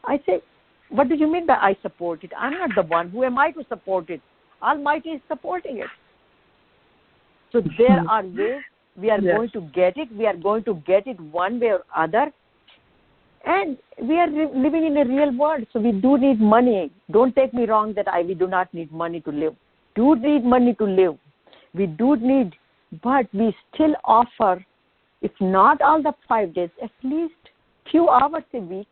I say, what do you mean by I support it? I'm not the one. Who am I to support it? Almighty is supporting it. So there are ways we are going to get it. We are going to get it one way or other. And we are living in a real world, so we do need money. Don't take me wrong that we do not need money to live. Do need money to live. We do need, but we still offer, if not all the 5 days, at least few hours a week,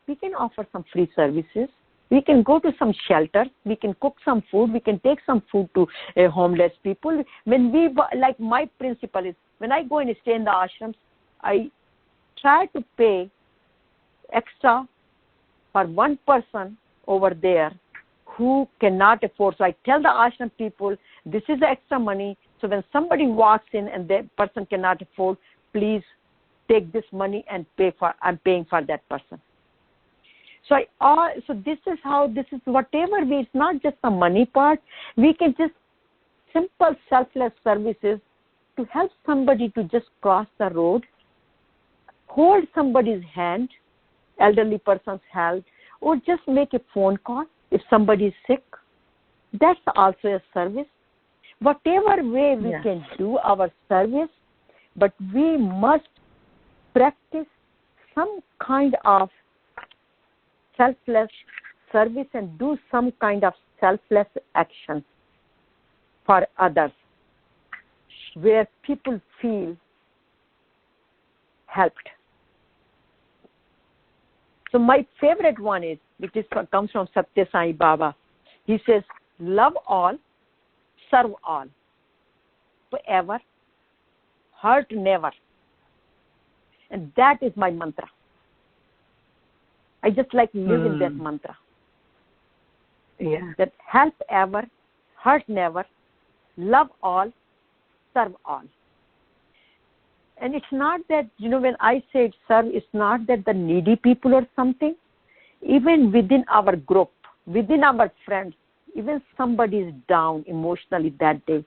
we can offer some free services. We can go to some shelter. We can cook some food. We can take some food to homeless people. Like my principle is, when I go and stay in the ashrams, I try to pay extra for one person over there who cannot afford. So I tell the ashram people, this is the extra money. So when somebody walks in and that person cannot afford, please take this money and I'm paying for that person. So this is whatever way. It's not just the money part. We can just simple selfless services to help somebody to just cross the road, hold somebody's hand, elderly person's hand, or just make a phone call if somebody is sick. That's also a service. Whatever way we can do our service, but we must practice some kind of selfless service and do some kind of selfless action for others, where people feel helped. So my favorite one is, comes from Satya Sai Baba. He says, love all, serve all, forever, hurt never. And that is my mantra. I just like living that mantra. Yeah. That help ever, hurt never, love all, serve all. And it's not that, when I say serve, it's not that the needy people or something. Even within our group, within our friends, even somebody is down emotionally that day,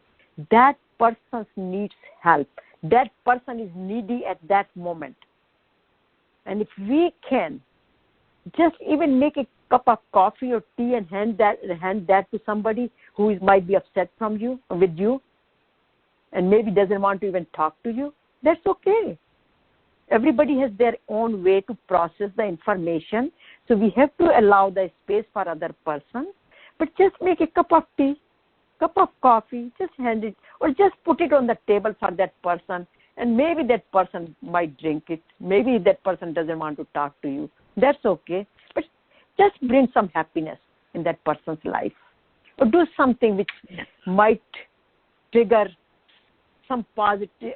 that person needs help. That person is needy at that moment. And if we can just even make a cup of coffee or tea and hand that to somebody who might be upset with you, and maybe doesn't want to even talk to you, that's okay. Everybody has their own way to process the information, so we have to allow the space for other person. But just make a cup of tea, cup of coffee, just hand it, or just put it on the table for that person, and maybe that person might drink it. Maybe that person doesn't want to talk to you. That's okay. But just bring some happiness in that person's life, or do something which might trigger some positive,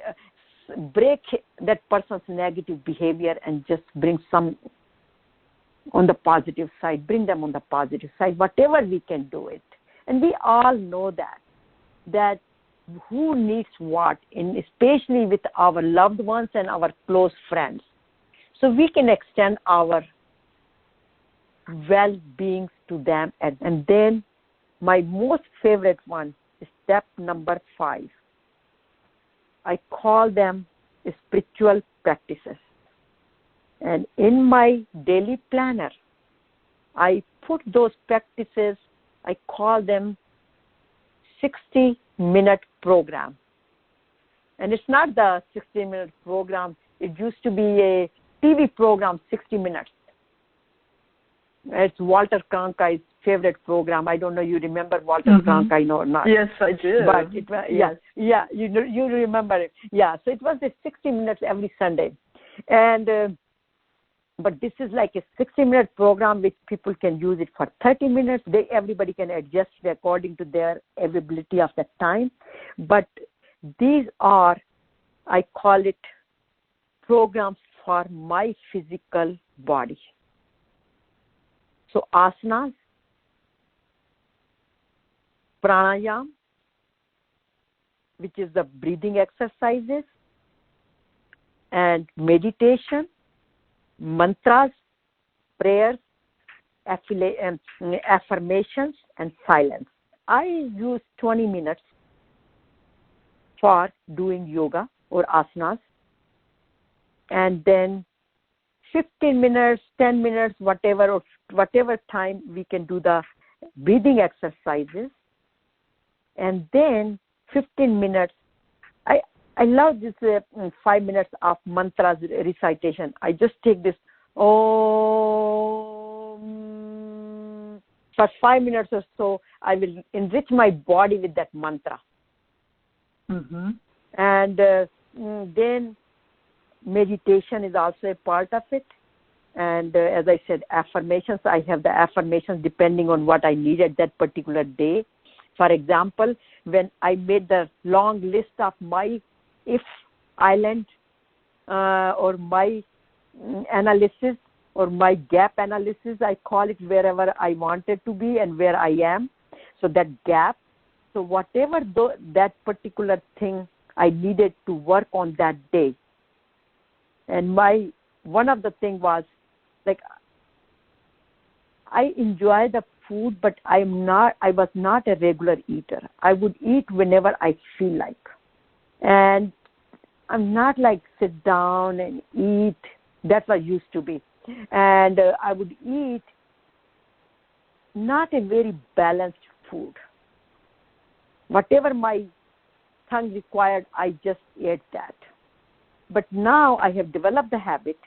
break that person's negative behavior and just bring some on the positive side, bring them on the positive side, whatever we can do it. And we all know that who needs what, especially with our loved ones and our close friends. So we can extend our well-being to them. And then my most favorite one is step number 5. I call them spiritual practices. And in my daily planner, I put those practices, I call them 60-minute program. And it's not the 60-minute program. It used to be a TV program, 60 Minutes. It's Walter Cronkite's favorite program. I don't know you remember Walter Cronkite or not. Yes, I do. But it was, you remember it. Yeah, so it was a 60 Minutes every Sunday. And but this is like a 60-minute program which people can use it for 30 minutes. Everybody can adjust it according to their availability of that time. But these are, I call it, programs for my physical body. So asanas, pranayam, which is the breathing exercises, and meditation, mantras, prayers, affirmations, and silence. I use 20 minutes for doing yoga or asanas, and then 15 minutes, 10 minutes, whatever time we can do the breathing exercises, and then 15 minutes. I love this 5 minutes of mantras recitation. I just take this Om for 5 minutes or so. I will enrich my body with that mantra. And then meditation is also a part of it. And as I said, affirmations, I have the affirmations depending on what I need at that particular day. For example, when I made the long list of my if island or my analysis or my gap analysis, I call it, wherever I wanted to be and where I am. So that gap. So whatever that particular thing I needed to work on that day. And one of the thing was, like, I enjoy the food, but I was not a regular eater. I would eat whenever I feel like. And I'm not like sit down and eat. That's what I used to be. And I would eat not a very balanced food. Whatever my tongue required, I just ate that. But now I have developed the habit.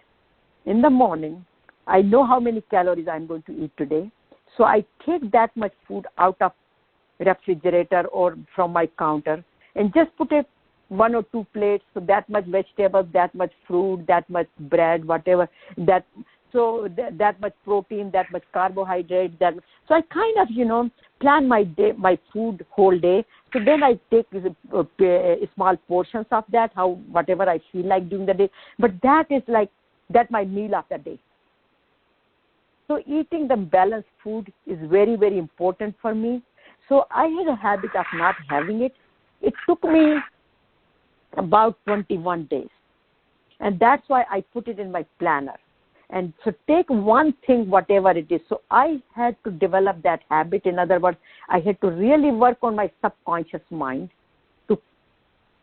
In the morning, I know how many calories I'm going to eat today. So I take that much food out of refrigerator or from my counter and just put it 1 or 2 plates. So that much vegetables, that much fruit, that much bread, whatever. That much protein, that much carbohydrate. So I kind of, plan my day, my food whole day. So then I take small portions of that, whatever I feel like during the day. But that is like my meal of the day. So eating the balanced food is very, very important for me. So I had a habit of not having it. It took me about 21 days. And that's why I put it in my planner. And so take one thing, whatever it is. So I had to develop that habit. In other words, I had to really work on my subconscious mind to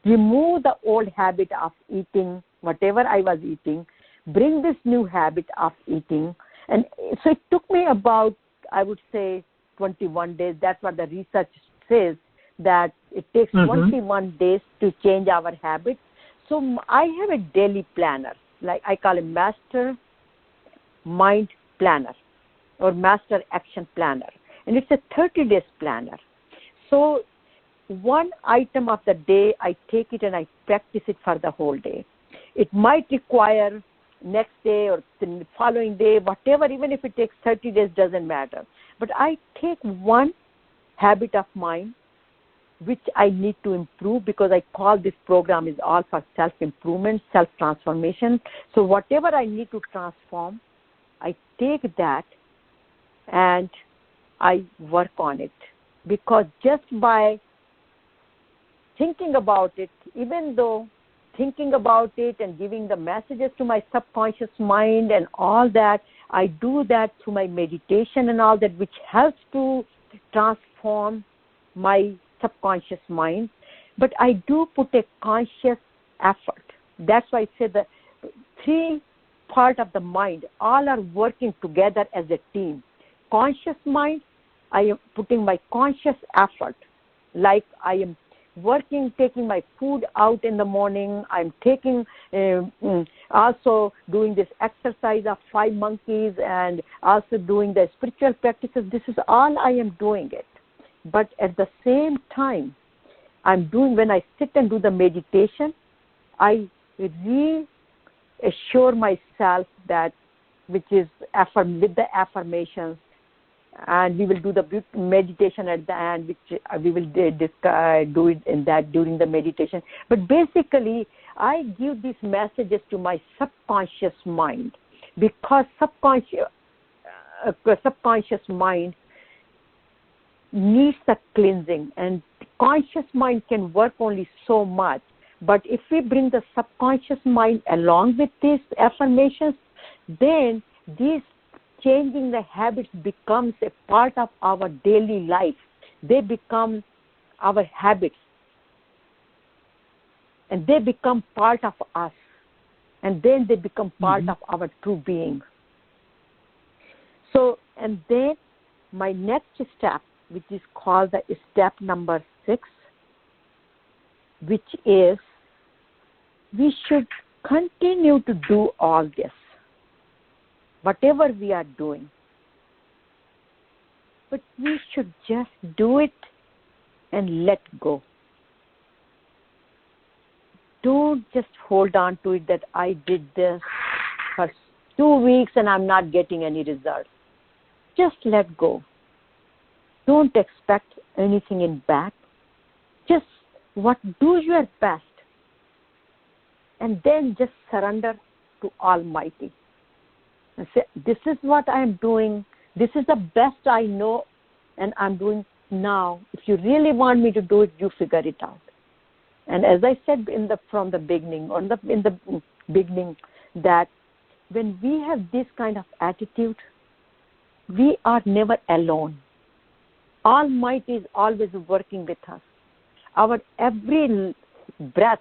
remove the old habit of eating whatever I was eating, bring this new habit of eating. And so it took me about, I would say, 21 days. That's what the research says, that it takes 21 days to change our habits. So I have a daily planner, like I call it Master Mind Planner or Master Action Planner. And it's a 30-day planner. So one item of the day, I take it and I practice it for the whole day. It might require next day or the following day, whatever, even if it takes 30 days, doesn't matter. But I take one habit of mine which I need to improve, because I call this program is all for self-improvement, self-transformation. So whatever I need to transform, I take that and I work on it. Because just by thinking about it, even though thinking about it and giving the messages to my subconscious mind and all that, I do that through my meditation and all that, which helps to transform my subconscious mind. But I do put a conscious effort. That's why I say the 3 parts of the mind all are working together as a team. Conscious mind, I am putting my conscious effort, like I am working, taking my food out in the morning. I'm taking, also doing this exercise of 5 monkeys and also doing the spiritual practices. This is all I am doing it. But at the same time, when I sit and do the meditation, I reassure myself that, which is with the affirmations, and we will do the meditation at the end, which we will do it during the meditation. But basically, I give these messages to my subconscious mind, because subconscious mind needs a cleansing, and conscious mind can work only so much. But if we bring the subconscious mind along with these affirmations, then these changing the habits becomes a part of our daily life. They become our habits, and they become part of us, and then they become part of our true being. So, and then my next step, which is called the step number 6, which is we should continue to do all this, whatever we are doing. But we should just do it and let go. Don't just hold on to it that I did this for 2 weeks and I'm not getting any results. Just let go. Don't expect anything in back. Just do your best. And then just surrender to Almighty. And say, this is what I am doing. This is the best I know, and I'm doing now. If you really want me to do it, you figure it out. And as I said in the beginning, that when we have this kind of attitude, we are never alone. Almighty is always working with us. Our every breath,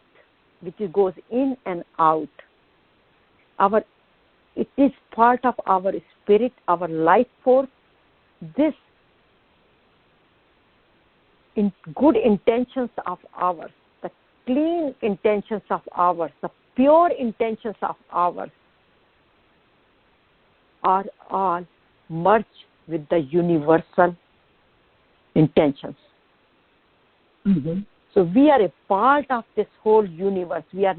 which goes in and out, it is part of our spirit, our life force. This good intentions of ours, the clean intentions of ours, the pure intentions of ours are all merged with the universal intentions. So we are a part of this whole universe. We are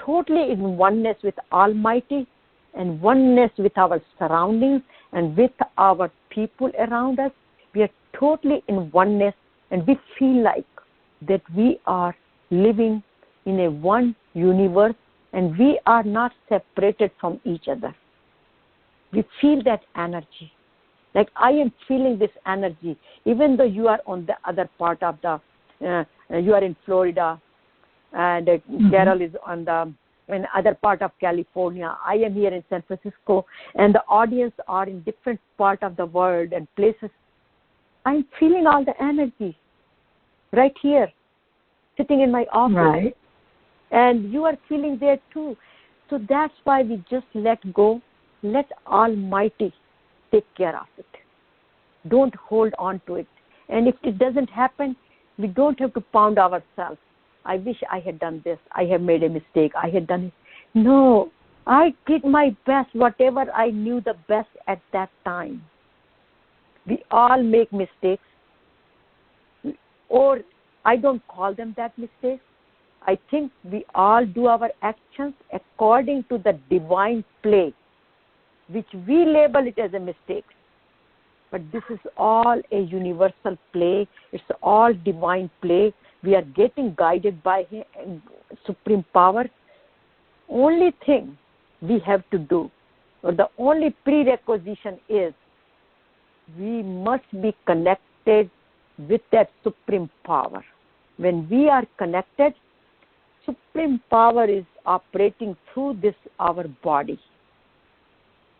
totally in oneness with Almighty, and oneness with our surroundings and with our people around us. We are totally in oneness, and we feel like that we are living in a one universe, and we are not separated from each other. We feel that energy. Like I am feeling this energy, even though you are on the other part of you are in Florida, and Carol is in other part of California. I am here in San Francisco, and the audience are in different part of the world and places. I'm feeling all the energy right here, sitting in my office. Right. And you are feeling there too. So that's why we just let go. Let Almighty take care of it. Don't hold on to it. And if it doesn't happen, we don't have to pound ourselves. I wish I had done this. I have made a mistake. I had done it. No, I did my best, whatever I knew the best at that time. We all make mistakes. Or I don't call them that mistakes. I think we all do our actions according to the divine play, which we label it as a mistake. But this is all a universal play. It's all divine play. We are getting guided by Him, Supreme Power. Only thing we have to do, or the only prerequisite is, we must be connected with that Supreme Power. When we are connected, Supreme Power is operating through this, our body.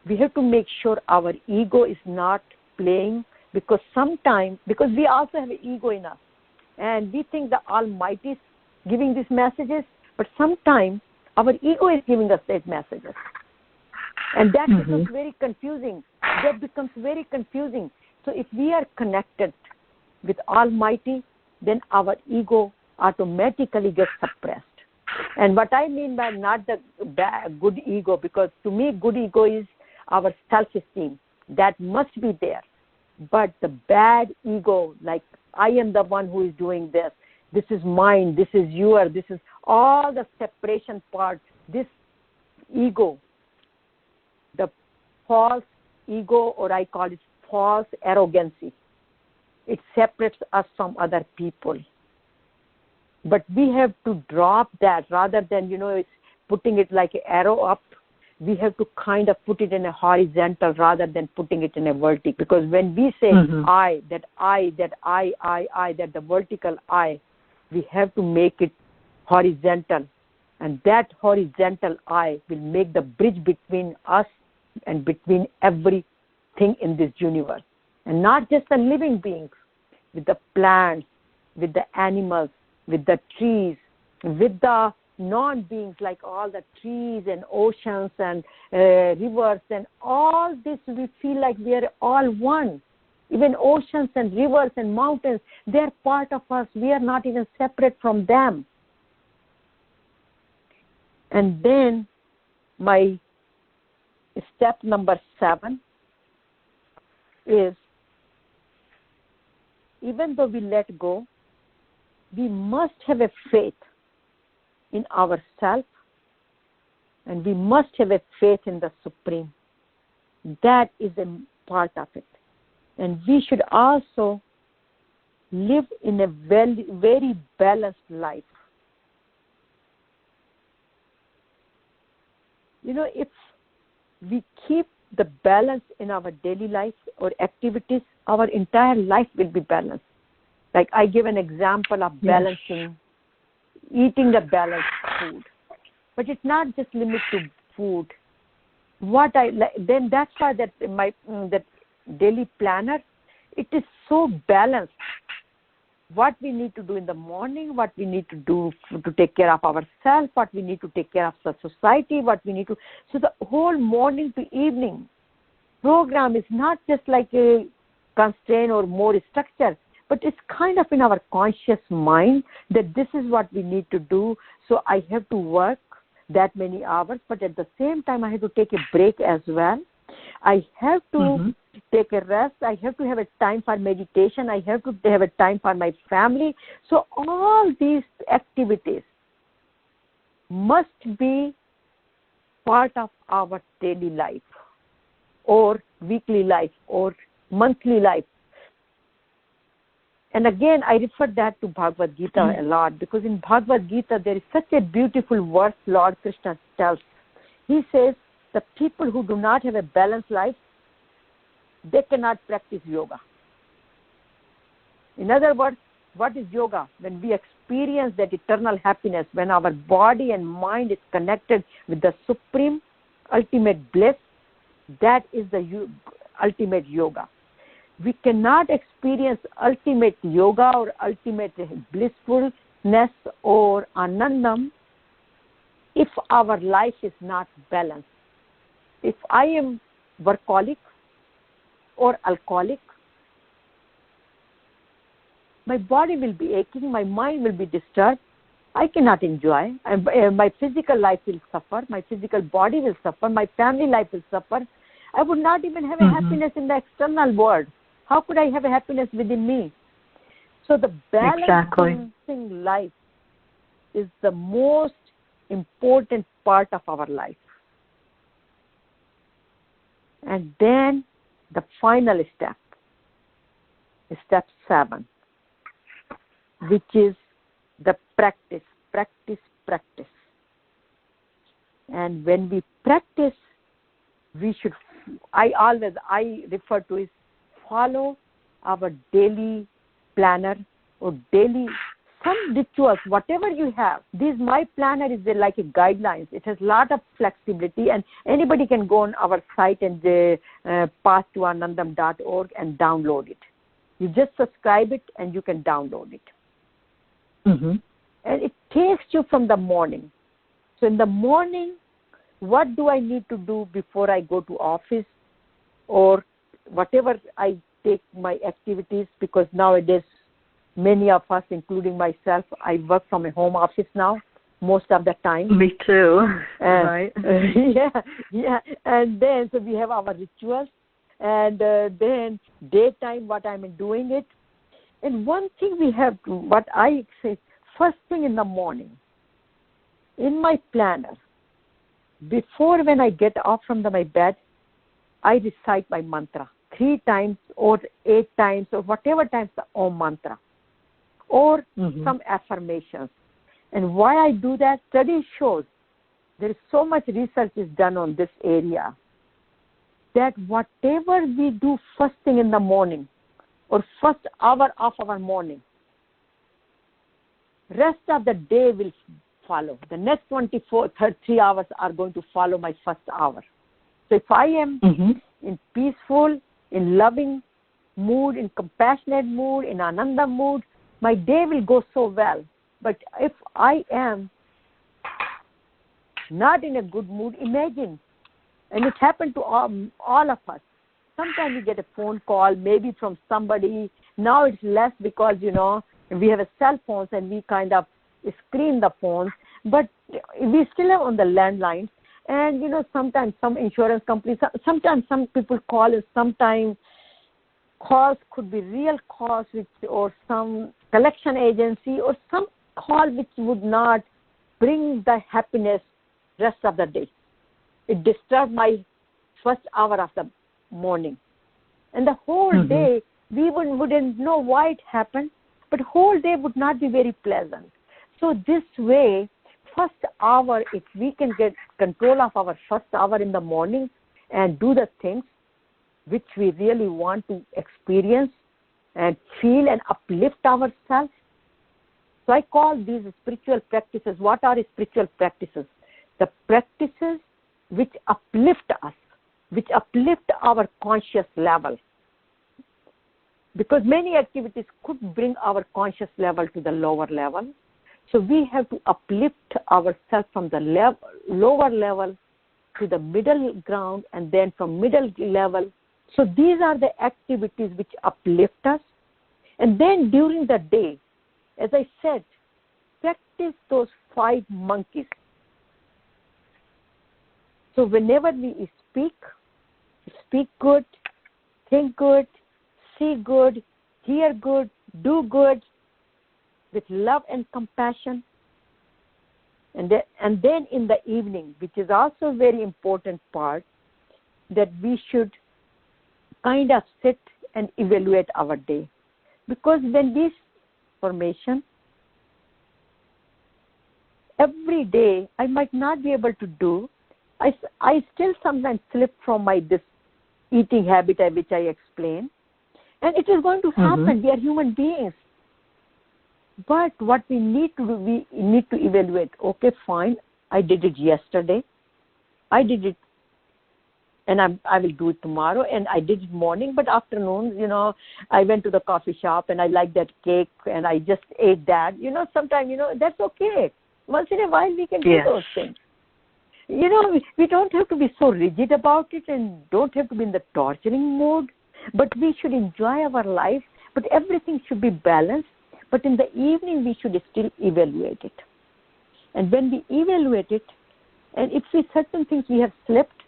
We have to make sure our ego is not playing, because we also have an ego in us. And we think the Almighty is giving these messages, but sometimes our ego is giving us these messages. And that becomes very confusing. So if we are connected with Almighty, then our ego automatically gets suppressed. And what I mean by not the good ego, because to me good ego is our self-esteem. That must be there. But the bad ego, like I am the one who is doing this, this is mine, this is yours, this is all the separation part, this ego, the false ego, or I call it false arrogancy. It separates us from other people. But we have to drop that rather than, it's putting it like an arrow up. We have to kind of put it in a horizontal rather than putting it in a vertical. Because when we say that the vertical I, we have to make it horizontal. And that horizontal I will make the bridge between us and between everything in this universe. And not just the living beings, with the plants, with the animals, with the trees, with the non-beings like all the trees and oceans and rivers and all this, we feel like we are all one. Even oceans and rivers and mountains, they are part of us. We are not even separate from them. And then my step number 7 is, even though we let go, we must have a faith in ourselves, and we must have a faith in the Supreme. That is a part of it. And we should also live in a very, very balanced life. If we keep the balance in our daily life or activities, our entire life will be balanced. Like I give an example of balancing, eating the balanced food. But it's not just limited to food. Then that's why that daily planner, it is so balanced. What we need to do in the morning, what we need to do to take care of ourselves, what we need to take care of the society, what we need to. So the whole morning to evening program is not just like a constraint or more structure, but it's kind of in our conscious mind that this is what we need to do. So I have to work that many hours, but at the same time I have to take a break as well. I have to take a rest. I have to have a time for meditation. I have to have a time for my family. So all these activities must be part of our daily life or weekly life or monthly life. And again, I refer that to Bhagavad Gita a lot, because in Bhagavad Gita there is such a beautiful verse Lord Krishna tells. He says, the people who do not have a balanced life, they cannot practice yoga. In other words, what is yoga? When we experience that eternal happiness, when our body and mind is connected with the supreme ultimate bliss, that is the ultimate yoga. We cannot experience ultimate yoga or ultimate blissfulness or anandam if our life is not balanced. If I am workaholic or alcoholic, my body will be aching, my mind will be disturbed, I cannot enjoy, my physical life will suffer, my physical body will suffer, my family life will suffer. I would not even have a happiness in the external world. How could I have a happiness within me? So the balancing life is the most important part of our life. And then the final step, step 7, which is the practice. And when we practice, we should, I refer to is follow our daily planner or daily, some rituals, whatever you have. My planner is like a guidelines. It has a lot of flexibility, and anybody can go on our site and pass to anandam.org and download it. You just subscribe it and you can download it. And it takes you from the morning. So in the morning, what do I need to do before I go to office or whatever I take my activities, because nowadays Many of us, including myself, I work from a home office now most of the time. Me too. Right. Yeah. And then, so we have our rituals. And then daytime, what I'm doing it. And one thing we have to, what I say, first thing in the morning, in my planner, before when I get up from my bed, I recite my mantra 3 times or 8 times or whatever times the Om mantra or some affirmations. And why I do that, study shows there is so much research is done on this area that whatever we do first thing in the morning or first hour of our morning, rest of the day will follow. The next 3 hours are going to follow my first hour. So if I am in peaceful, in loving mood, in compassionate mood, in Anandam mood, my day will go so well. But if I am not in a good mood, imagine, and it happened to all of us. Sometimes we get a phone call, maybe from somebody. Now it's less because, we have a cell phones and we kind of screen the phones, but we still have on the landlines. And, sometimes some insurance companies, sometimes some people call, and sometimes calls could be real calls or some collection agency or some call which would not bring the happiness rest of the day. It disturbed my first hour of the morning. And the whole day, we wouldn't know why it happened, but whole day would not be very pleasant. So this way, first hour, if we can get control of our first hour in the morning and do the things which we really want to experience and feel and uplift ourselves. So I call these spiritual practices. What are spiritual practices? The practices which uplift us, which uplift our conscious level. Because many activities could bring our conscious level to the lower level. So we have to uplift ourselves from the lower level to the middle ground and then from middle level. So these are the activities which uplift us. And then during the day, as I said, practice those 5 monkeys. So whenever we speak good, think good, see good, hear good, do good, with love and compassion. And then in the evening, which is also a very important part, that we should kind of sit and evaluate our day. Because when this formation, every day I might not be able to do, I still sometimes slip from this eating habit which I explained. And it is going to happen. We are human beings. But what we need to do, we need to evaluate. Okay, fine. I did it yesterday. I did it, and I will do it tomorrow. And I did it morning, but afternoons, I went to the coffee shop and I liked that cake and I just ate that. Sometimes, that's okay. Once in a while we can do those things. We don't have to be so rigid about it and don't have to be in the torturing mood, but we should enjoy our life. But everything should be balanced. But in the evening, we should still evaluate it. And when we evaluate it, and if certain things we have slipped,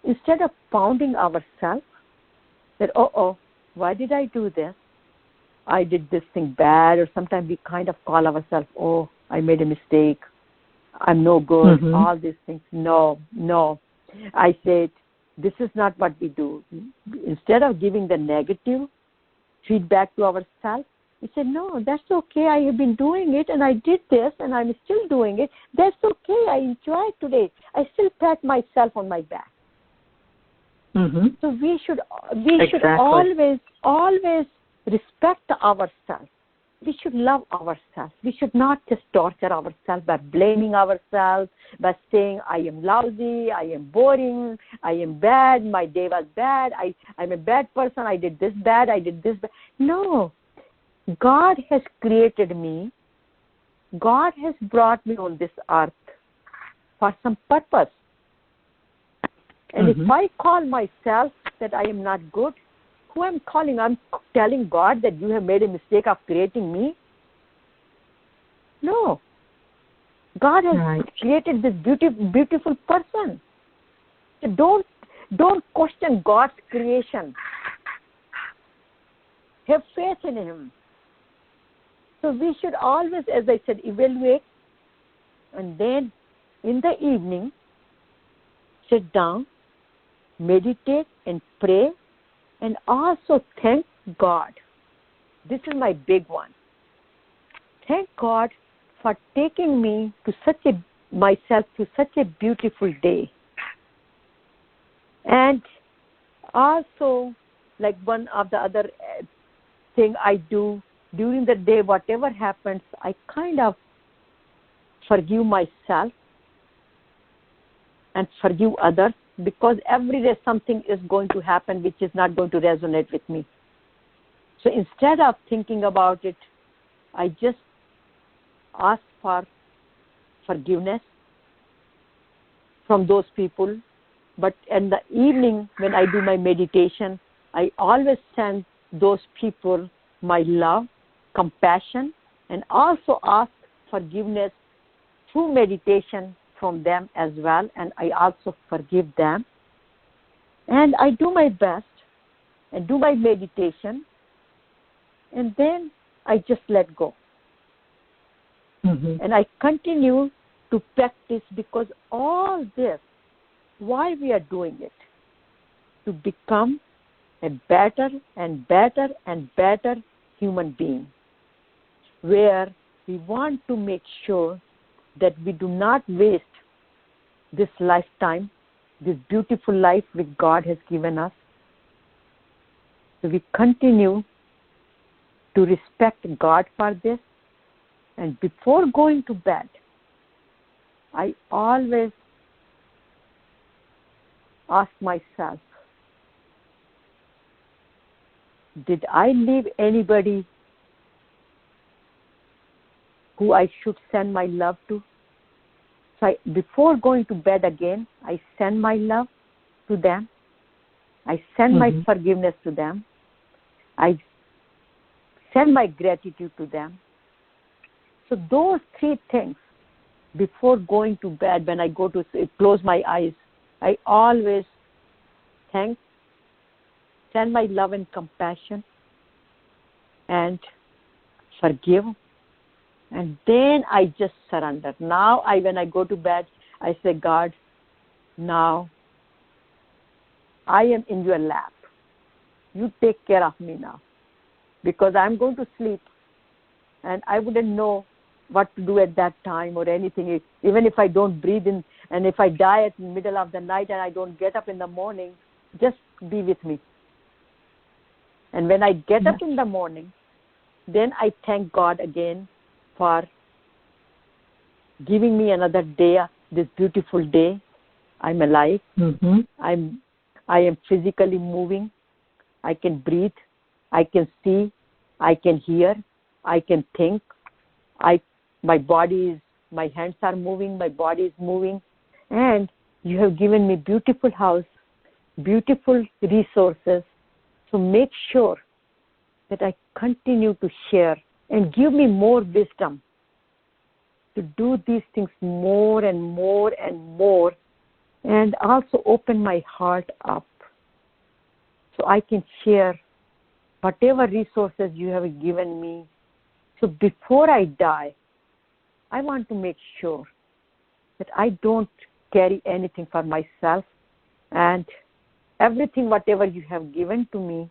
instead of pounding ourselves, that, why did I do this? I did this thing bad. Or sometimes we kind of call ourselves, I made a mistake. I'm no good. All these things. No. I said, this is not what we do. Instead of giving the negative feedback to ourselves, we said, no, that's okay. I have been doing it and I did this and I'm still doing it. That's okay. I enjoyed today. I still pat myself on my back. So we should always respect ourselves. We should love ourselves. We should not just torture ourselves by blaming ourselves, by saying, I am lousy, I am boring, I am bad, my day was bad, I'm a bad person, I did this bad, I did this bad. No. God has created me. God has brought me on this earth for some purpose. And if I call myself that I am not good, who I'm calling? I'm telling God that you have made a mistake of creating me? No. God has created this beautiful person. So don't question God's creation. Have faith in Him. So we should always, as I said, evaluate, and then in the evening, sit down, meditate and pray, and also thank God. This is my big one. Thank God for taking me to myself to such a beautiful day. And also, like one of the other thing I do during the day, whatever happens, I kind of forgive myself and forgive others, because every day something is going to happen which is not going to resonate with me. So instead of thinking about it, I just ask for forgiveness from those people. But in the evening, when I do my meditation, I always send those people my love, compassion, and also ask forgiveness through meditation from them as well, and I also forgive them. And I do my best and do my meditation, and then I just let go. And I continue to practice, because all this, why we are doing it? To become a better and better and better human being, where we want to make sure that we do not waste this lifetime, this beautiful life which God has given us. So we continue to respect God for this. And before going to bed, I always ask myself, did I leave anybody who I should send my love to? So before going to bed again, I send my love to them. I send my forgiveness to them. I send my gratitude to them. So those three things, before going to bed, when I go to close my eyes, I always send my love and compassion and forgive. And then I just surrender. Now, when I go to bed, I say, God, now I am in your lap. You take care of me now. Because I'm going to sleep, and I wouldn't know what to do at that time or anything. Even if I don't breathe in, and if I die at the middle of the night and I don't get up in the morning, just be with me. And when I get up in the morning, then I thank God again for giving me another day, this beautiful day. I'm alive. I am physically moving. I can breathe. I can see. I can hear. I can think. My hands are moving. My body is moving. And you have given me beautiful house, beautiful resources. So make sure that I continue to share and give me more wisdom to do these things more and more and more, and also open my heart up so I can share whatever resources you have given me. So before I die, I want to make sure that I don't carry anything for myself, and everything, whatever you have given to me,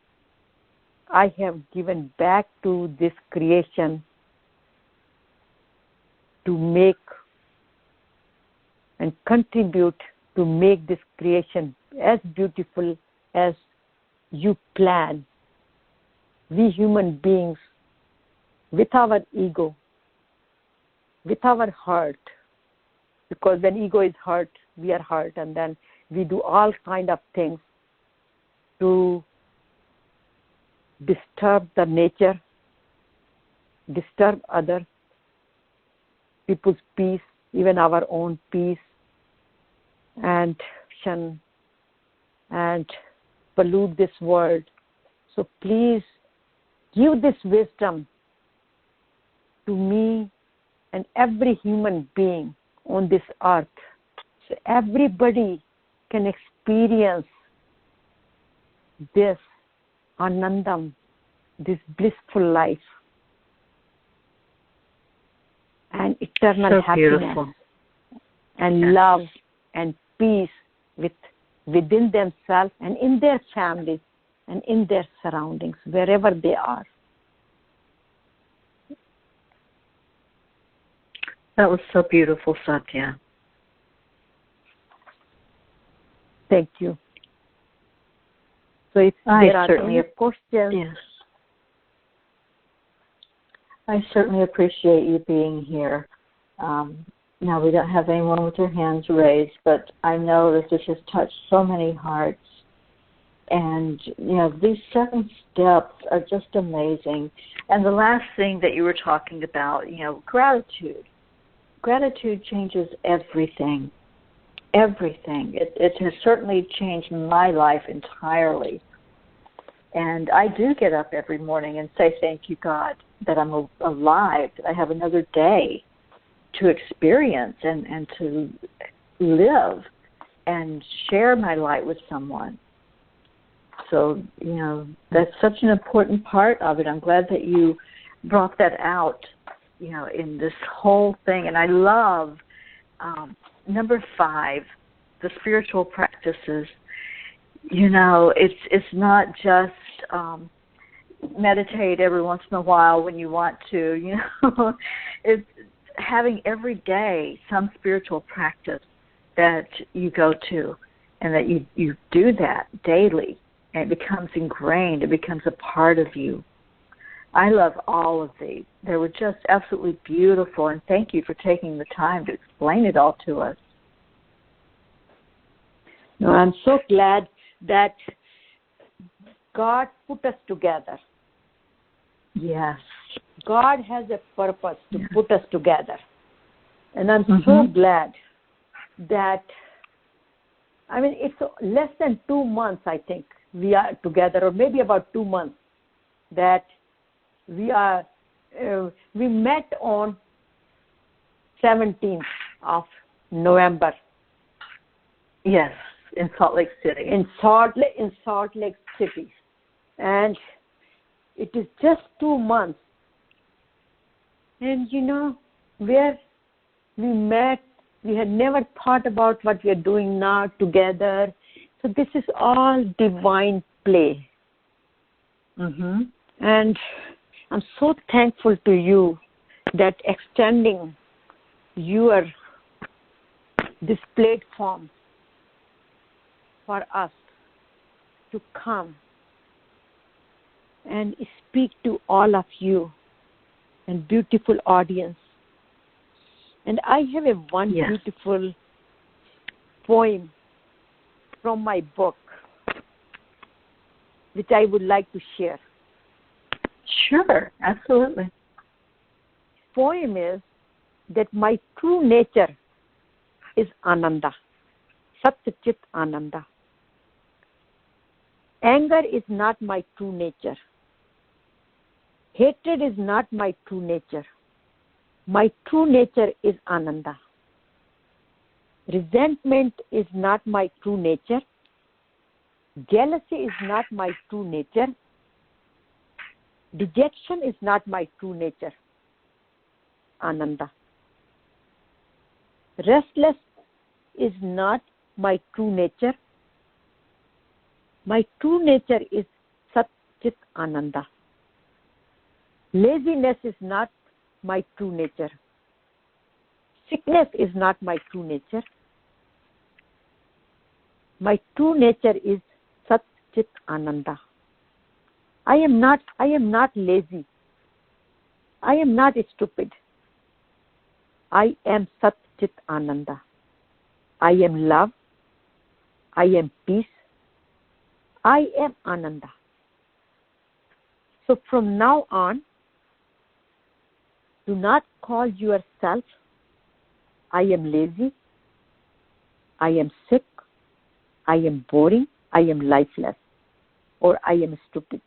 I have given back to this creation to make and contribute to make this creation as beautiful as you plan. We human beings, with our ego, with our heart, because when ego is hurt, we are hurt, and then we do all kind of things to disturb the nature, disturb other people's peace, even our own peace, and pollute this world. So please give this wisdom to me and every human being on this earth, so everybody can experience this Anandam, this blissful life and eternal So happiness beautiful. and love and peace within themselves and in their families and in their surroundings, wherever they are. That was so beautiful, Satya. Thank you. So if there are any questions. Yes. I certainly appreciate you being here. Now, we don't have anyone with their hands raised, but I know that this has touched so many hearts. And, these 7 steps are just amazing. And the last thing that you were talking about, gratitude. Gratitude changes everything. Everything. It has certainly changed my life entirely. And I do get up every morning and say, thank you, God, that I'm alive, that I have another day to experience and to live and share my light with someone. So, that's such an important part of it. I'm glad that you brought that out, in this whole thing. And I love number 5, the spiritual practices. It's not just meditate every once in a while when you want to, It's having every day some spiritual practice that you go to and that you do that daily, and it becomes ingrained, it becomes a part of you. I love all of these. They were just absolutely beautiful, and thank you for taking the time to explain it all to us. No, I'm so glad that God put us together. Yes. God has a purpose to put us together. And I'm so glad that, it's less than 2 months, I think, we are together, or maybe about 2 months, that we met on 17th of November. Yes, in Salt Lake City. In Salt Lake City. And it is just 2 months. And, where we met, we had never thought about what we are doing now together. So this is all divine play. And I'm so thankful to you that extending this platform for us to come and speak to all of you and beautiful audience. And I have one beautiful poem from my book, which I would like to share. Sure, absolutely. Poem is that my true nature is Ananda, Satya Chit Ananda. Anger is not my true nature. Hatred is not my true nature. My true nature is Ananda. Resentment is not my true nature. Jealousy is not my true nature. Dejection is not my true nature. Ananda. Restless is not my true nature. My true nature is Sat Chit Ananda. Laziness is not my true nature. Sickness is not my true nature. My true nature is Sat Chit Ananda. I am not lazy. I am not stupid. I am Sat Chit Ananda. I am love. I am peace. I am Ananda. So from now on, do not call yourself, I am lazy, I am sick, I am boring, I am lifeless, or I am stupid.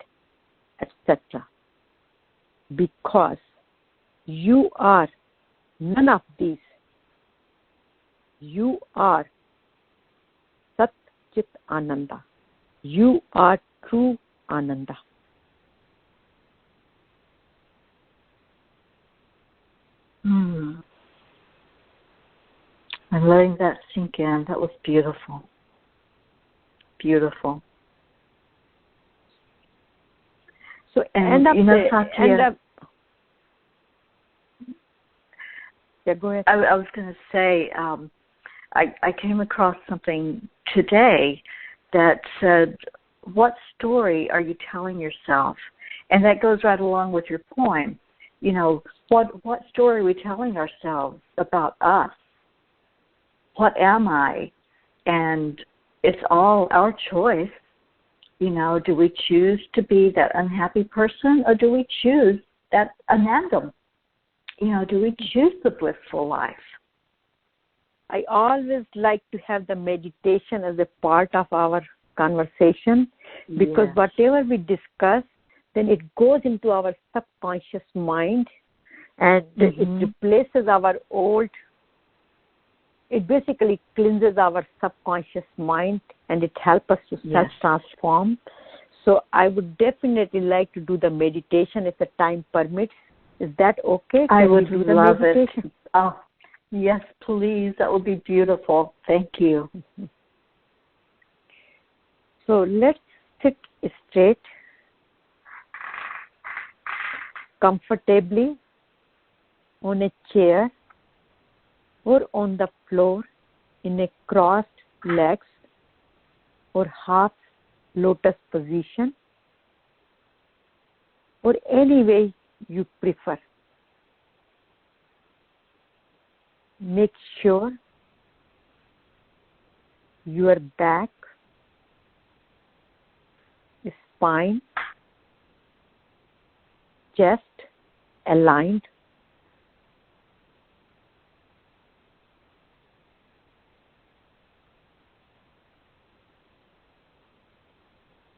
etc. Because you are none of these. You are Sat Chit Ananda. You are true Ananda. I'm letting that sink in. That was beautiful. Beautiful. So yeah, go ahead. I was going to say, I came across something today that said, what story are you telling yourself? And that goes right along with your poem. You know, what story are we telling ourselves about us? What am I? And it's all our choice. You know, do we choose to be that unhappy person, or do we choose that Anandam? You know, do we choose the blissful life? I always like to have the meditation as a part of our conversation, because whatever we discuss, then it goes into our subconscious mind, and it replaces our old. It basically cleanses our subconscious mind, and it helps us to self-transform. So I would definitely like to do the meditation if the time permits. Is that okay? I would love it. Oh, yes, please. That would be beautiful. Thank you. So let's sit straight, comfortably on a chair or on the floor in a crossed legs or half lotus position, or any way you prefer. Make sure your back, spine, chest aligned.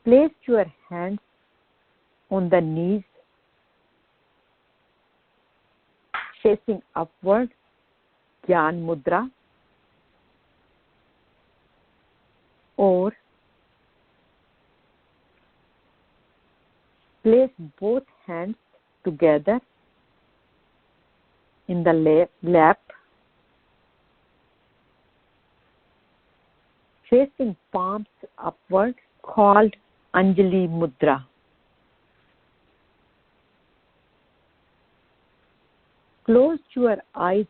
Place your hands on the knees, facing upward, Jnana Mudra, or place both hands together in the lap, facing palms upward, called Anjali Mudra. Close your eyes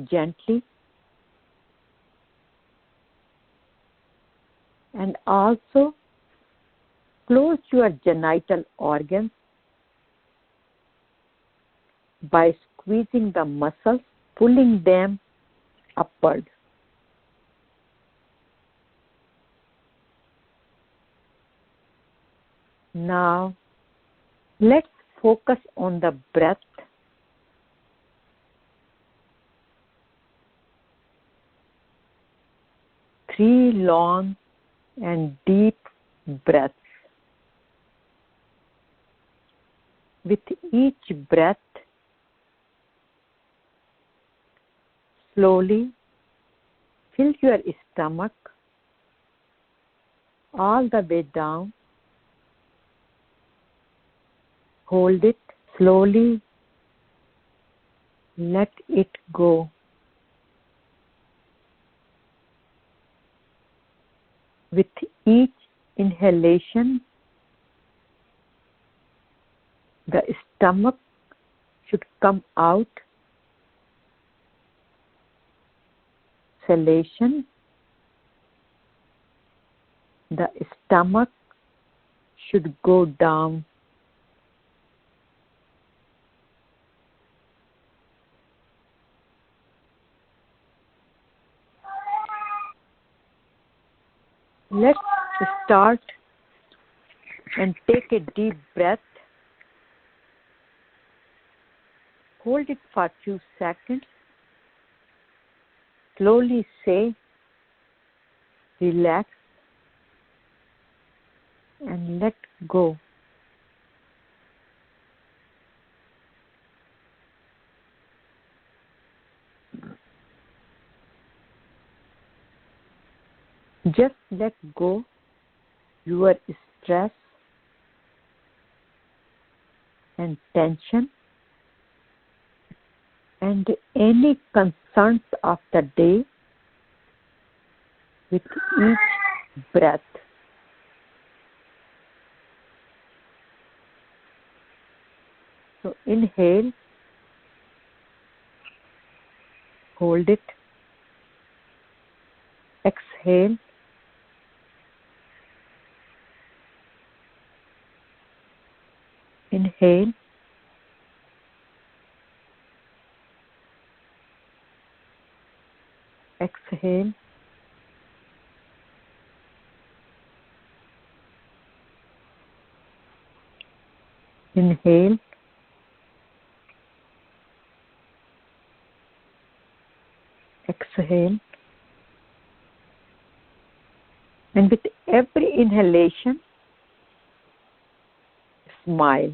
gently, and also close your genital organs by squeezing the muscles, pulling them upward. Now, let's focus on the breath. Three long and deep breaths. With each breath, slowly fill your stomach all the way down. Hold it slowly. Let it go. With each inhalation, the stomach should come out. Exhalation, the stomach should go down. Let's start and take a deep breath. Hold it for a few seconds. Slowly say, relax, and let go. Just let go your stress and tension and any concerns of the day with each breath. So inhale, hold it, exhale, inhale, exhale, inhale, exhale, and with every inhalation, smile.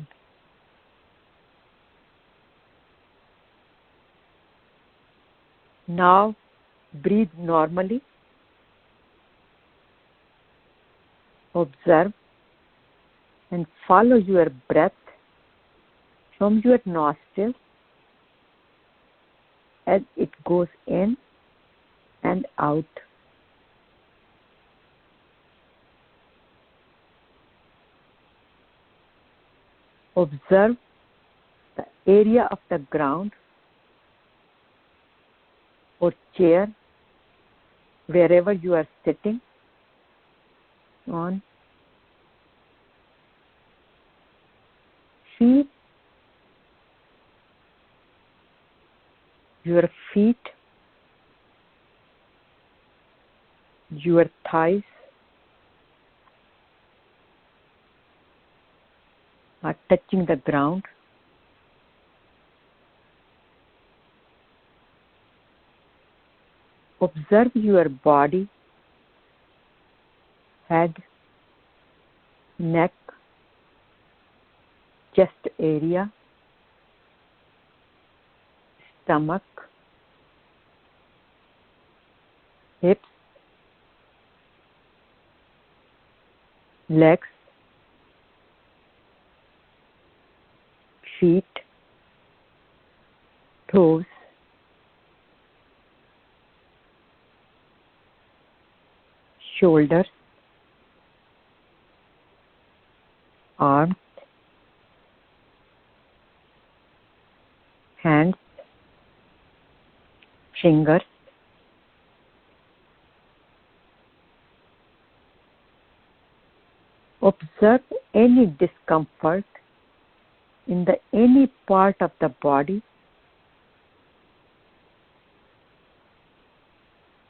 Now breathe normally. Observe and follow your breath from your nostrils as it goes in and out. Observe the area of the ground or chair wherever you are sitting on. Feel your feet, your thighs are touching the ground. Observe your body, head, neck, chest area, stomach, hips, legs, feet, toes, shoulders, arms, hands, fingers, observe any discomfort in any part of the body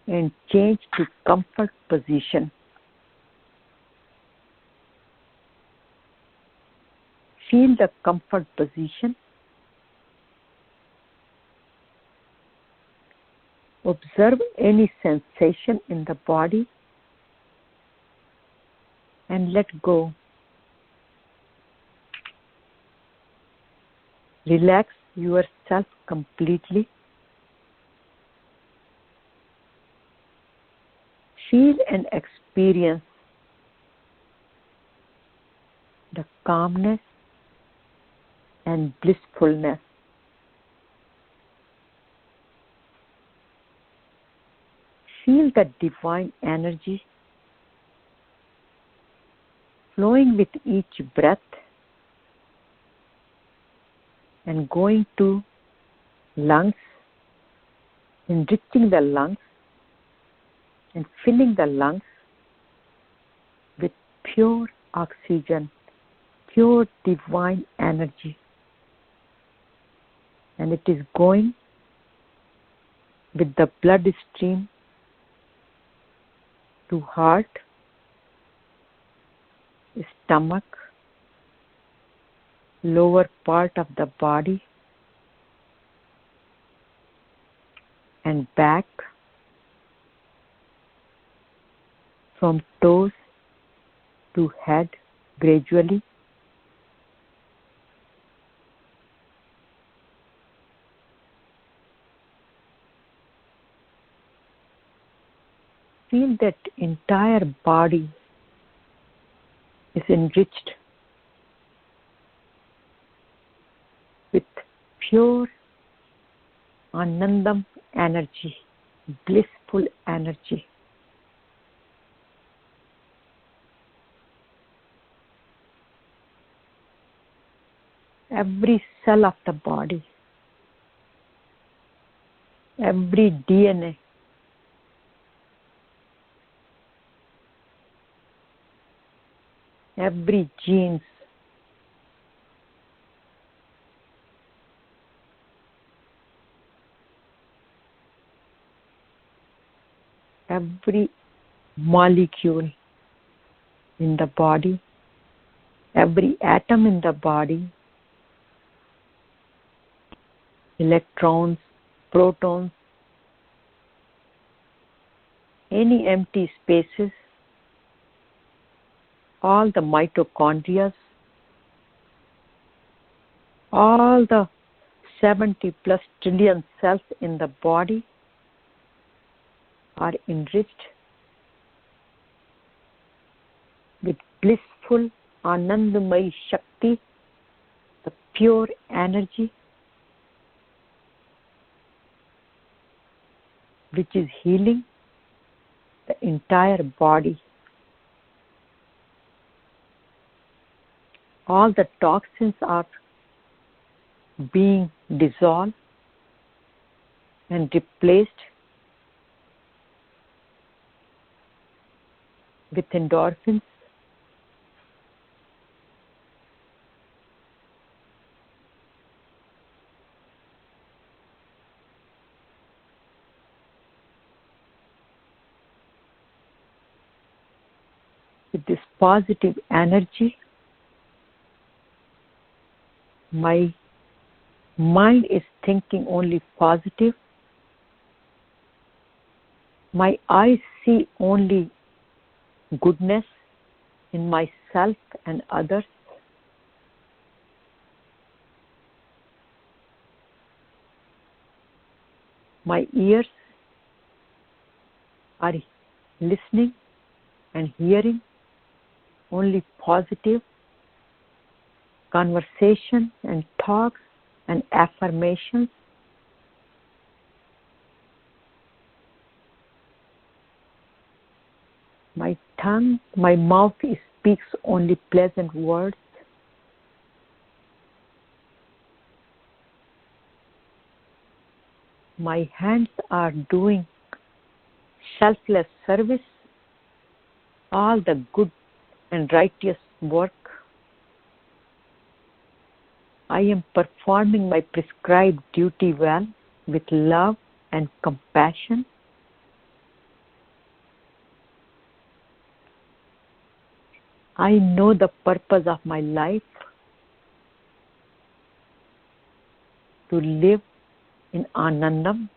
and change to comfort position. Feel the comfort position. Observe any sensation in the body and let go. Relax yourself completely. Feel and experience the calmness and blissfulness. Feel the divine energy flowing with each breath and going to lungs, enriching the lungs and filling the lungs with pure oxygen, pure divine energy. And it is going with the blood stream to heart, stomach, lower part of the body, and back, from toes to head gradually. feel that entire body is enriched with pure Anandam energy, blissful energy. Every cell of the body, every DNA, every genes, every molecule in the body, every atom in the body, electrons, protons, any empty spaces, all the mitochondria, all the 70 plus trillion cells in the body are enriched with blissful Anandamai Shakti, the pure energy which is healing the entire body. All the toxins are being dissolved and replaced with endorphins. With this positive energy, my mind is thinking only positive. My eyes see only goodness in myself and others. My ears are listening and hearing only positive conversation and talks and affirmations. My tongue, my mouth speaks only pleasant words. My hands are doing selfless service, all the good and righteous work. I am performing my prescribed duty well with love and compassion. I know the purpose of my life to live in Anandam,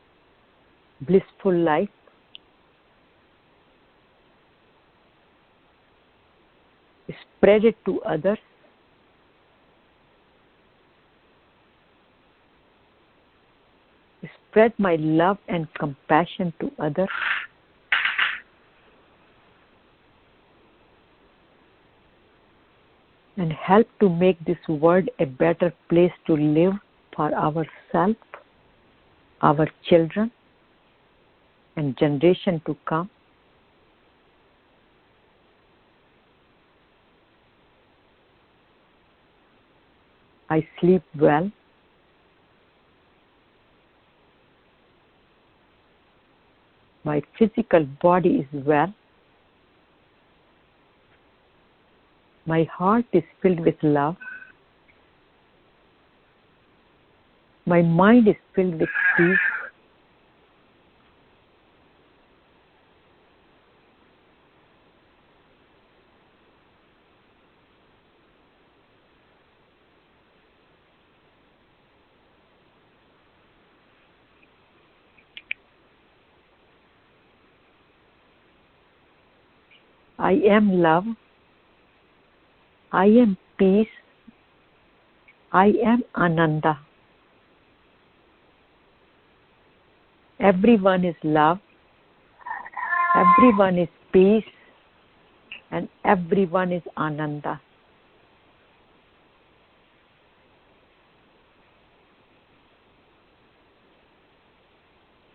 blissful life. Spread it to others. Spread my love and compassion to others. And help to make this world a better place to live for ourselves, our children, and generation to come. I sleep well. My physical body is well. My heart is filled with love. My mind is filled with peace. I am love. I am peace. I am Ananda. Everyone is love. Everyone is peace and everyone is Ananda.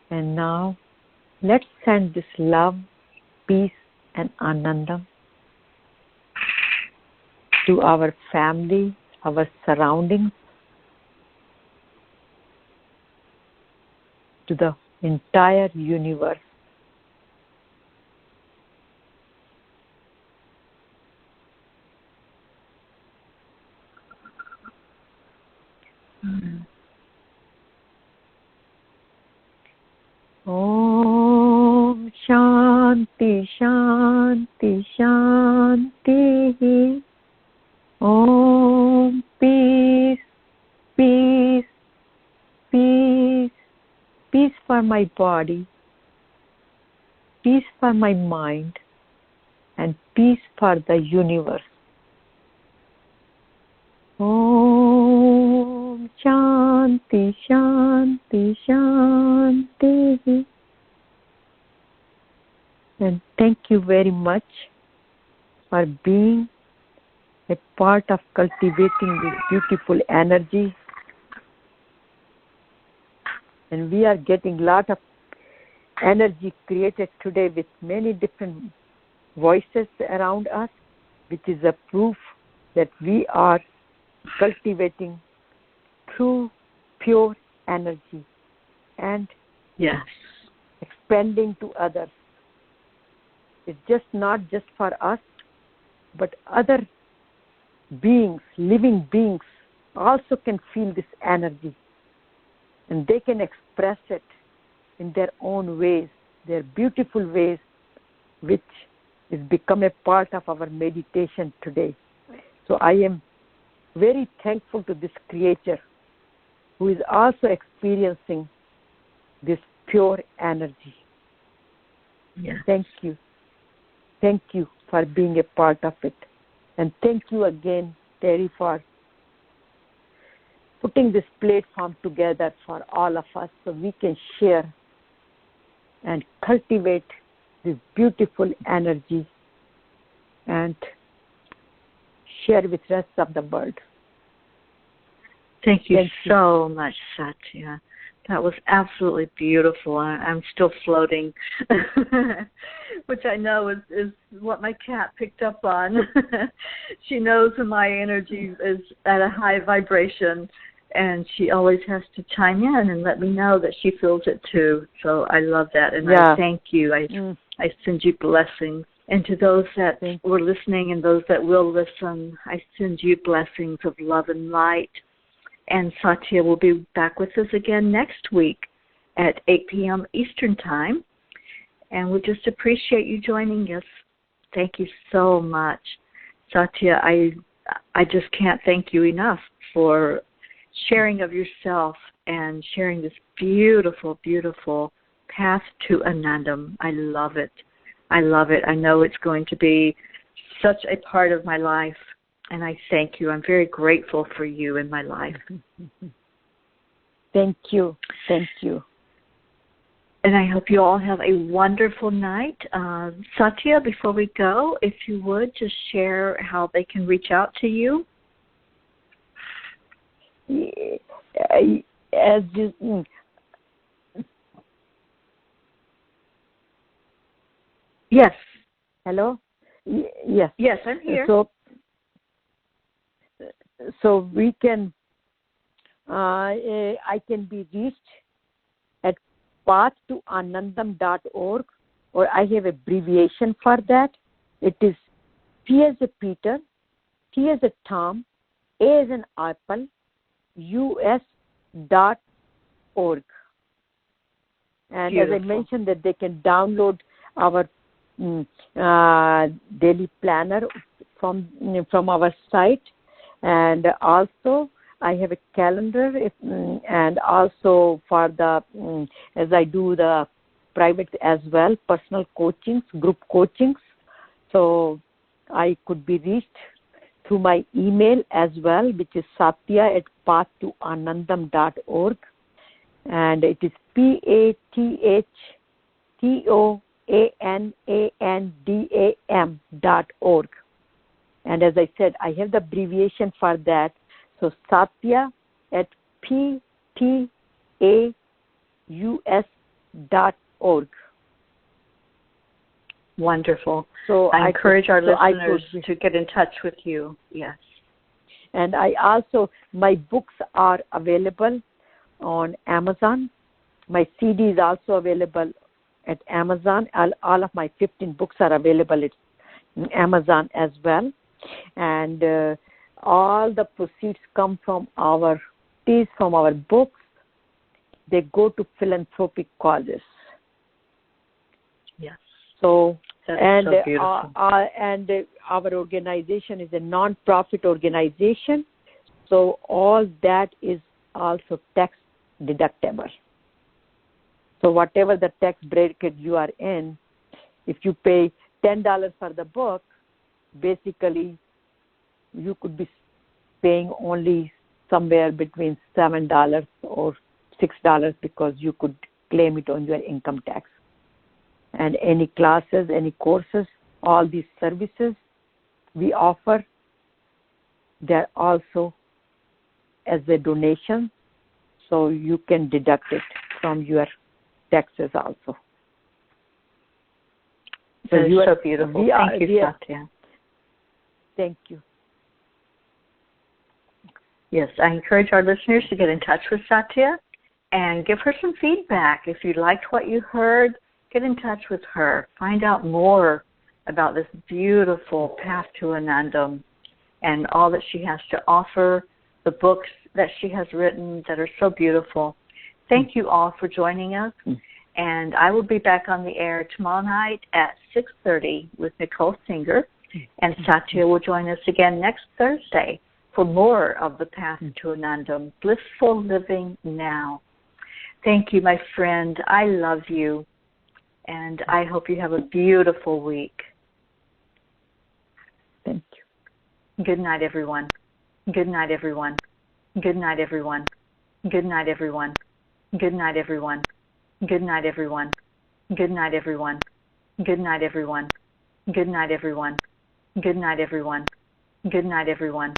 And now, let's send this love, peace, and Anandam to our family, our surroundings, to the entire universe. Om Shanti Shanti Shanti. Om peace, peace, peace, peace for my body, peace for my mind, and peace for the universe. Om Shanti Shanti Shanti. And thank you very much for being a part of cultivating this beautiful energy. And we are getting a lot of energy created today with many different voices around us, which is a proof that we are cultivating true, pure energy and expanding to others. It's just not just for us, but other beings, living beings, also can feel this energy. And they can express it in their own ways, their beautiful ways, which has become a part of our meditation today. So I am very thankful to this Creator who is also experiencing this pure energy. Yes. Thank you. Thank you for being a part of it. And thank you again, Terry, for putting this platform together for all of us so we can share and cultivate this beautiful energy and share with the rest of the world. Thank you so much, Satya. That was absolutely beautiful. I'm still floating, which I know is what my cat picked up on. She knows when my energy is at a high vibration, and she always has to chime in and let me know that she feels it too. So I love that, and I thank you. I send you blessings. And to those that were listening and those that will listen, I send you blessings of love and light. And Satya will be back with us again next week at 8 p.m. Eastern Time. And we just appreciate you joining us. Thank you so much. Satya, I just can't thank you enough for sharing of yourself and sharing this beautiful, beautiful path to Anandam. I love it. I love it. I know it's going to be such a part of my life. And I thank you. I'm very grateful for you in my life. Thank you. Thank you. And I hope you all have a wonderful night. Satya, before we go, if you would, just share how they can reach out to you. As you... Yes. Hello? Yes. Yes, I'm here. So we can, I can be reached at pathtoanandam.org, or I have abbreviation for that. It is P as a Peter, T as a Tom, A as an Apple, US.org. And Beautiful. as I mentioned, that they can download our daily planner from our site. And also, I have a calendar, and also for the, as I do the private as well, personal coachings, group coachings. So I could be reached through my email as well, which is satya@pathtoanandam.org. And it is PATHTOANANDAM ANANDAM.org. And as I said, I have the abbreviation for that. So Satya at PTAUS.org. Wonderful. So I encourage our listeners to get in touch with you. Yes. And my books are available on Amazon. My CD is also available at Amazon. All of my 15 books are available at Amazon as well. And all the proceeds come from our books. They go to philanthropic causes. Yes. So that's so beautiful. And our organization is a non-profit organization. So all that is also tax deductible. So whatever the tax bracket you are in, if you pay $10 for the book, basically you could be paying only somewhere between $7 or $6 because you could claim it on your income tax. And any classes, any courses, all these services we offer, they're also as a donation, so you can deduct it from your taxes also. So that is so beautiful. Thank you, Satya. Thank you. Yes, I encourage our listeners to get in touch with Satya and give her some feedback. If you liked what you heard, get in touch with her. Find out more about this beautiful path to Anandam and all that she has to offer, the books that she has written that are so beautiful. Thank you all for joining us. And I will be back on the air tomorrow night at 6:30 with Nicole Singer. And Satya will join us again next Thursday for more of the Path to Anandam, Blissful Living Now. Thank you, my friend. I love you. And I hope you have a beautiful week. Thank you. Good night, everyone. Good night, everyone. Good night, everyone. Good night, everyone. Good night, everyone. Good night, everyone. Good night, everyone. Good night, everyone. Good night, everyone. Good night, everyone. Good night, everyone.